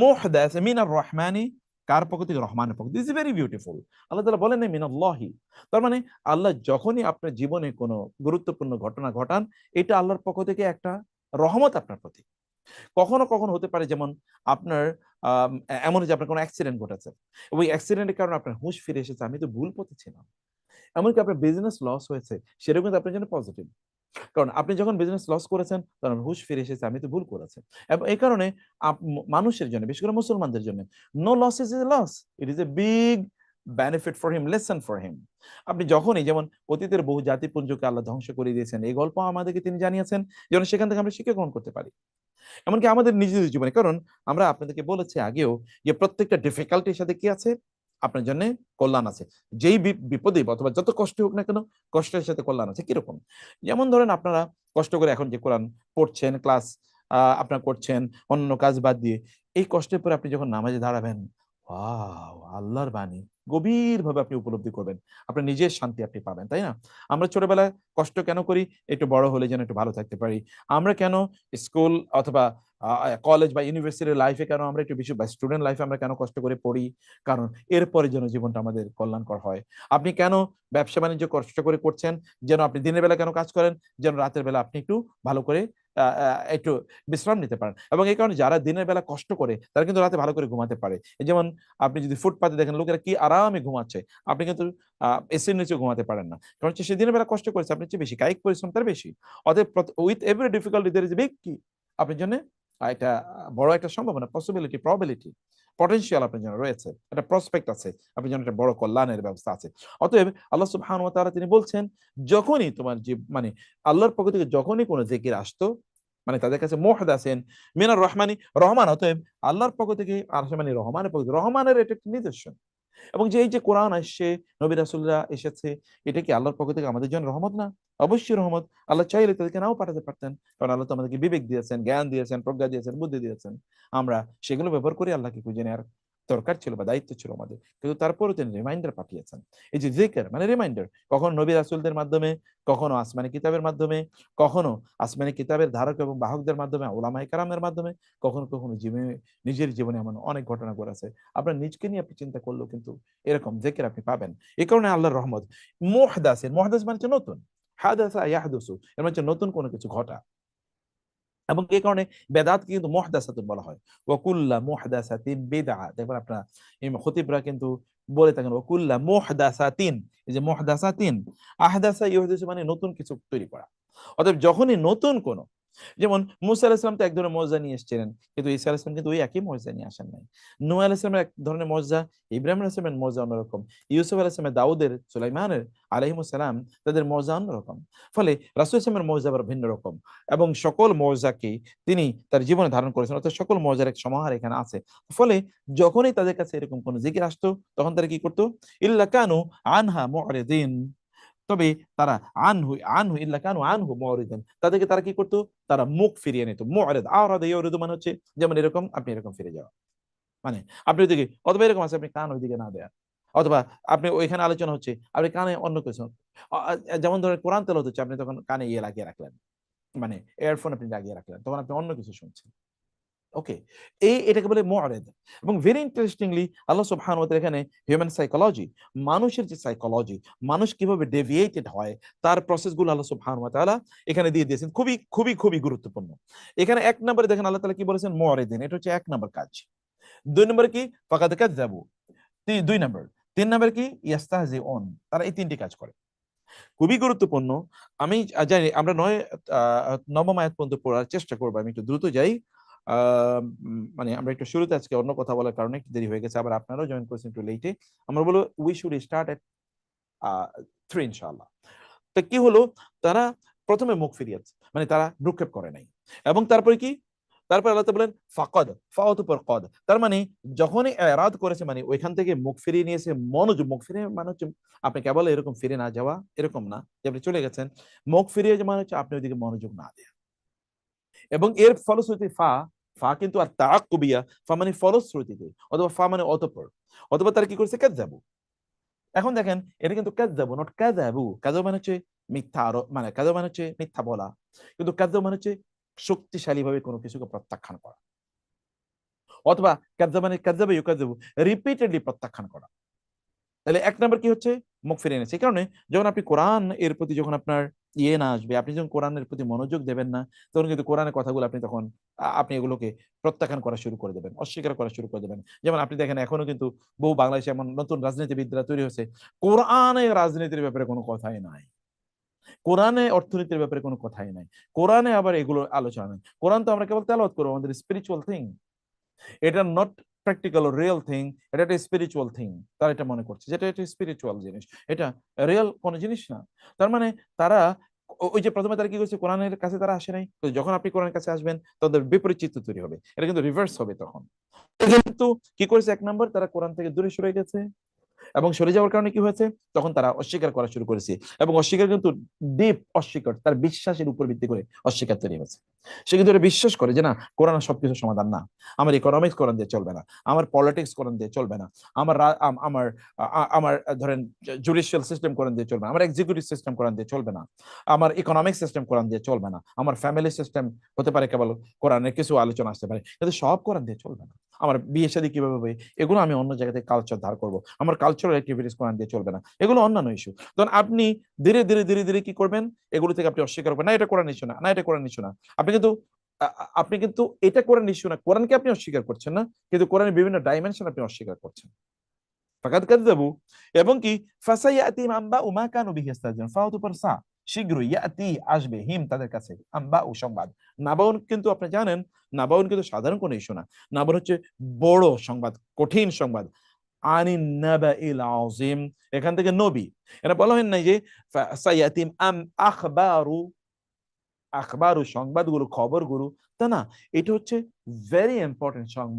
মুহদাস মিনার রহমানি, কার পক্ষ থেকে? রহমানের পক্ষ। This is very beautiful. আল্লাহ তাআলা বলেন না মিনাল্লাহি, তার মানে আল্লাহ যখনই আপনার জীবনে কোনো গুরুত্বপূর্ণ ঘটনা ঘটান, এটা আল্লাহর পক্ষ থেকে একটা রহমত আপনার প্রতি। কখনো কখনো হতে পারে যেমন আপনার এমন যে আপনার কোনো অ্যাক্সিডেন্ট ঘটেছে, ওই অ্যাক্সিডেন্টের কারণে আপনার হুঁশ ফিরে এসেছে, আমি তো ভুল পথে ছিলাম। এমনকি আপনার বিজনেস লস হয়েছে, সেটাও কিন্তু আপনার জন্য পজিটিভ। কারণ আপনি যখন বিজনেস লস করেছেন, তখন হুঁশ ফিরে এসেছে, আমি তো ভুল করেছি। এবং এই কারণে মানুষের জন্য, বিশেষ করে মুসলমানদের জন্য, no loss is a loss, it is a big benefit for him, lesson for him. আপনি যখনই, যেমন অতীতের বহু জাতিপুঞ্জকে আল্লাহ ধ্বংস করে দিয়েছেন, এই গল্প আমাদেরকে তিনি জানিয়েছেন, যেন সেখান থেকে আমরা শিক্ষা গ্রহণ করতে পারি। এমনকি আমাদের নিজেদের জীবনে, কারণ আমরা আপনাদেরকে বলেছি আগেও যে প্রত্যেকটা ডিফিকাল্টির সাথে কি আছে? আপনার জন্য কল্যাণ আছে। যেই বিপদে অথবা যত কষ্ট হোক না কেন, কষ্টের সাথে কল্যাণ আছে। কিরকম? যেমন ধরেন আপনারা কষ্ট করে এখন যে কোরআন পড়ছেন, ক্লাস আপনারা করছেন, অন্য কাজ বাদ দিয়ে, এই কষ্টের পরে আপনি যখন নামাজে দাঁড়াবেন, ওয়াও, আল্লাহর বাণী গভীরভাবে আপনি উপলব্ধি করবেন। আপনার নিজের শান্তি আপনি পাবেন, তাই না? আমরা ছোটবেলায় কষ্ট কেন করি? একটু বড় হলে যেন একটু ভালো থাকতে পারি। আমরা কেন স্কুল অথবা কলেজ বা ইউনিভার্সিটির লাইফে কেন আমরা একটু বেশি, বা স্টুডেন্ট লাইফে আমরা কেন কষ্ট করে পড়ি? কারণ এরপরে যেন জীবনটা আমাদের কল্যাণকর হয়। আপনি কেন ব্যবসা বাণিজ্য কষ্ট করে করছেন? যেন আপনি দিনের বেলা কেন কাজ করেন? যেন রাতের বেলা আপনি একটু ভালো করে একটু বিশ্রাম নিতে পারেন। এবং এই কারণে যারা দিনের বেলা কষ্ট করে, তারা কিন্তু রাতে ভালো করে ঘুমাতে পারে। এই যেমন আপনি যদি ফুটপাতে দেখেন লোকেরা কি আরামে ঘুমাচ্ছে, আপনি কিন্তু এসির নিচে ঘুমাতে পারেন না। কারণ হচ্ছে সে দিনের বেলা কষ্ট করেছে, আপনার চেয়ে বেশি কায়িক পরিশ্রম তার বেশি। অতএব with every difficulty there is a big key, আপনার জন্য এটা বড় একটা সম্ভাবনা, পসিবিলিটি, প্রবাবিলিটি, পটেনশিয়াল আপনার জন্য রয়েছে, একটা প্রসপেক্ট আছে, আপনার জন্য একটা বড় কল্যাণের ব্যবস্থা আছে। অতএব আল্লাহ সুবহানাহু ওয়া তাআলা তিনি বলছেন, যখনই তোমার যে মানে আল্লাহর পক্ষ থেকে যখনই কোনো জিকির আসতো, মানে তাদের কাছে মুহদাসিন মিনার রহমানি, রহমান, অতএব আল্লাহর পক্ষ থেকে মানে রহমানের পক্ষ থেকে, রহমানের এটা একটা নিদর্শন। এবং যে এই যে কোরআন আসছে, নবী রাসূলরা এসেছে, এটা কি আল্লাহর পক্ষ থেকে আমাদের জন্য রহমত না? অবশ্যই রহমত। আল্লাহ চাইলে তাদেরকে নাও পাঠাতে পারতেন, কারণ আল্লাহ তো আমাদেরকে বিবেক দিয়েছেন, জ্ঞান দিয়েছেন, প্রজ্ঞা দিয়েছেন, বুদ্ধি দিয়েছেন। আমরা সেগুলো ব্যবহার করে আল্লাহকে খুঁজে নেওয়ার দরকার ছিল বা দায়িত্ব ছিল আমাদের, কিন্তু তারপরেও তিনি রিমাইন্ডার পাঠিয়েছেন। এই যে জিকির মানে রিমাইন্ডার, কখনো নবী রাসূলদের মাধ্যমে, কখনো আসমানি কিতাবের মাধ্যমে, কখনো আসমানি কিতাবের ধারক এবং বাহকদের মাধ্যমে, উলামায়ে কেরামের মাধ্যমে, কখনো কখনো জীবনে, নিজের জীবনে এমন অনেক ঘটনা ঘটেছে। আপনার নিজকে নিয়ে আপনি চিন্তা করলেও কিন্তু এরকম জিকির আপনি পাবেন। এই কারণে আল্লাহর রহমত। মুহদাসিন, মুহদাস মানে হচ্ছে নতুন, হাদাসা ইয়াহদুসু, এর মানে হচ্ছে নতুন কোনো কিছু ঘটা। এবং এই কারণে বেদাতকে কিন্তু মুহদাসাতুন বলা হয়। ওয়া কুল্লা মুহদাসাতিন বিদআ, দেখবেন আপনারা ইমাম খতিবরা কিন্তু বলে থাকেন ওয়া কুল্লা মুহদাসাতিন, এই যে মুহদাসাতিন, আহদাসা ইউহদিসু মানে নতুন কিছু তৈরি করা। অতএব যখনই নতুন কোনো, যেমন মুসা আলাইহিস সালাম তো এক ধরনের মুজিজা নিয়ে এসেছিলেন, কিন্তু ঈসা আলাইহিস সালাম কিন্তু ওই একই মুজিজা নিয়ে আসেন নাই। নূহ আলাইহিস সালামের এক ধরনের মুজিজা, ইব্রাহিম আলাইহিস সালামের মুজিজা অন্যরকম, ইউসুফ আলাইহিস সালামের, দাউদের, সুলাইমানের আলাইহিমুস সালাম, তাদের মুজিজা অন্যরকম। ফলে রাসূল সাল্লাল্লাহু আলাইহি ওয়াসাল্লামের মুজিজা আবার ভিন্ন রকম। এবং সকল মুজিজাকে তিনি তার জীবনে ধারণ করেছেন, অর্থাৎ সকল মুজিজার এক সমাহার এখানে আছে। ফলে যখনই তাদের কাছে এরকম কোন জিকির আসতো, তখন তারা কি করতো? ইল্লা কানু আনহা মুরিদিন, তবে তারা আনহু আনহু ইল্লা কানু আনহু মুরিদিন, তাদেরকে তারা কি করতো? তারা মুখ ফিরিয়ে নিত। মুরিদ, আরাদা ইউরিদু মানে হচ্ছে যেমন এরকম, আপনি এরকম ফিরে যাওয়া। মানে আপনি ওইদিকে, অথবা এরকম আছে আপনি কান ওইদিকে না দেয়া, অথবা আপনি ওইখানে আলোচনা হচ্ছে, আপনি কানে অন্য কিছু, যেমন ধরেন কোরআন তেলাওয়াত হচ্ছে, আপনি তখন কানে ইয়ে লাগিয়ে রাখলেন, মানে ইয়ারফোন আপনি লাগিয়ে রাখলেন, তখন আপনি অন্য কিছু শুনছেন। ওকে, এটাকে বলে মুআরিদ। এবং ভেরি ইন্টারেস্টিংলি আল্লাহ সুবহানাহু ওয়া তাআলা এখানে হিউম্যান সাইকোলজি, মানুষের যে সাইকোলজি, মানুষ কিভাবে ডেভিয়েটেড হয়, তার প্রসেস গুলো আল্লাহ সুবহানাহু ওয়া তাআলা এখানে দিয়ে দিয়েছেন, খুবই খুবই খুবই গুরুত্বপূর্ণ। এখানে এক নম্বরে দেখেন আল্লাহ তাআলা কি বলেছেন? মুআরিদিন, এটা হচ্ছে এক নম্বর কাজ। দুই নম্বরে কি? ফাকাদ কাযযাবু, দুই নম্বর। তিন নম্বর কি? ইয়াস্তাহজিউন, তারা এই তিনটি কাজ করে। খুবই গুরুত্বপূর্ণ। আমি জানি আমরা নবম আয়াত পর্যন্ত পড়ার চেষ্টা করব। আমি একটু দ্রুত যাই। মানে আমরা একটু শুরুতে আজকে অন্য কথা বলার কারণে একটু দেরি হয়ে গেছে। আবার আপনারাও জয়েন করেছেন একটু লেটে। আমরা বলব উই শুড স্টার্ট এট 3 ইনশাআল্লাহ। তো কি হলো? তারা প্রথমে মুখ ফিরিয়েছে, মানে তারা ভ্রুক্ষেপ করে নাই। এবং তারপরে কি? তারপর আল্লাহ তাআলা বলেন ফাকাদ, ফাওয়াত উপর কদ, তার মানে যখনই এরাদ করেছে মানে ওইখান থেকে মুখ ফিরিয়ে নিয়েছে, মনোযোগ, মুখ ফিরিয়ে মানে হচ্ছে আপনি কেবল এরকম ফিরে না যাওয়া, এরকম না যে আপনি চলে গেছেন, মুখ ফিরিয়ে যে মানে হচ্ছে আপনি ওইদিকে মনোযোগ না দেয়া। এবং এর ফলশ্রুতি ফা, ফা কিন্তু আর তাআক্কুবিয়া, ফা মানে ফলশ্রুতিতে, অথবা ফা মানে অতঃপর, অথবা তারা কি করেছে কাযাবু। এখন দেখেন এটা কিন্তু কাযাবু নট কাযাবু, কাযাবু মানে হচ্ছে মিথ্যা, আরো মানে কাযাবু মানে হচ্ছে মিথ্যা বলা, কিন্তু কাযাবু মানে হচ্ছে শক্তিশালী ভাবে কোনো কিছুকে প্রত্যাখ্যান করা, অথবা কাযাবা মানে কাযাবা ইউকাযাবু, রিপিটেডলি প্রত্যাখ্যান করা। তাহলে এক নাম্বার কি হচ্ছে, মুখ ফিরিয়ে এনেছে। এই কারণে যখন আপনি কোরআন এর প্রতি যখন আপনার ইয়ে না আসবে, আপনি যখন কোরআনের প্রতি মনোযোগ দেবেন না, তখন কিন্তু কোরআনের কথাগুলো আপনি তখন আপনি এগুলোকে প্রত্যাখ্যান করা শুরু করে দেবেন, অস্বীকার করা শুরু করে দেবেন। যেমন আপনি দেখেন এখনো কিন্তু বহু বাংলাদেশে এমন নতুন রাজনীতিবিদরা তৈরি হয়েছে, কোরআনে রাজনীতির ব্যাপারে কোনো কথাই নাই, কোরআনে অর্থনীতির ব্যাপারে কোনো কথাই নাই, কোরআনে আবার এগুলো আলোচনা নেই। কোরআন তো আমরা কেবল তেলাওয়াত করবো, আমাদের স্পিরিচুয়াল থিং, এটা নট প্র্যাকটিক্যাল রিয়েল থিং, এটা একটা স্পিরিচুয়াল থিং। তারা এটা মনে করছে যেটা এটা স্পিরিচুয়াল জিনিস, এটা রিয়েল কোনো জিনিস না। তার মানে তারা ওই যে প্রথমে তারা কি করছে, কোরআনের কাছে তারা আসে নাই, তো যখন আপনি কোরআনের কাছে আসবেন তাদের বিপরীত চিত্র তৈরি হবে, এটা কিন্তু রিভার্স হবে তখন। কিন্তু কি করেছে, এক নম্বর তারা কোরআন থেকে দূরে সরে গেছে, এবং সরে যাওয়ার কারণে কি হয়েছে, তখন তারা অস্বীকার করা শুরু করেছে, এবং অস্বীকার কিন্তু ডিপ অস্বীকার, তার বিশ্বাসের উপর ভিত্তি করে অস্বীকার তৈরি হয়েছে। সে কিন্তু এটা বিশ্বাস করে যে না, কোরআন সবকিছু সমাধান না, আমার ইকোনমিক্স কোরআন দিয়ে চলবে না, আমার পলিটিক্স কোরআন দিয়ে চলবে না, আমার আমার আমার ধরেন জুডিশিয়াল সিস্টেম কোরআন দিয়ে চলবে না, আমার এক্সিকিউটিভ সিস্টেম কোরআন দিয়ে চলবে না, আমার ইকোনমিক সিস্টেম কোরআন দিয়ে চলবে না, আমার ফ্যামিলি সিস্টেম হতে পারে কেবল কোরআনের কিছু আলোচনা আসতে পারে, কিন্তু সব কোরআন দিয়ে চলবে না। আমার বিয়ে শাদী কিভাবে হবে, এগুলো আমি অন্য জায়গা থেকে কালচার ধার করবো, আমার কালচারাল অ্যাক্টিভিটিস কোরআন দিয়ে চলবে না, এগুলো অন্যান্য ইস্যু। তখন আপনি ধীরে ধীরে ধীরে ধীরে কি করবেন, এগুলো থেকে আপনি অস্বীকার করবেন, না এটা কোরআন ইস্যু না, না এটা কোরআন ইস্যু না। আপনি কিন্তু এটা কোরআন ইস্যু না, কোরআনকে আপনি অস্বীকার করছেন না, কিন্তু কোরআনের বিভিন্ন ডাইমেনশন আপনি অস্বীকার করছেন। ফাকাদ কাযযাবু, এবং কি ফাসায়াতিহিম আনবাউ মা কানু বিহি ইস্তাহজিউন, ফাওয়াত উপর সা, শীঘ্রই ইয়াতি আসবে, হিম তাদের কাছে, আনবাউ সংবাদ। নাবাউন কিন্তু আপনি জানেন, নাবাউন কিন্তু সাধারণ কোনো ইস্যু না, নাবাউন হচ্ছে বড় সংবাদ, কঠিন সংবাদ, আনিন নাবাইল আযীম, এখান থেকে নবী, এটা বলা হয় নাই যে ফাসায়াতিম আম আখবারু, আখবারু সংবাদগুলো, খবরগুলো, তা না, এটা হচ্ছে ভেরি ইম্পর্টেন্ট সংবাদ।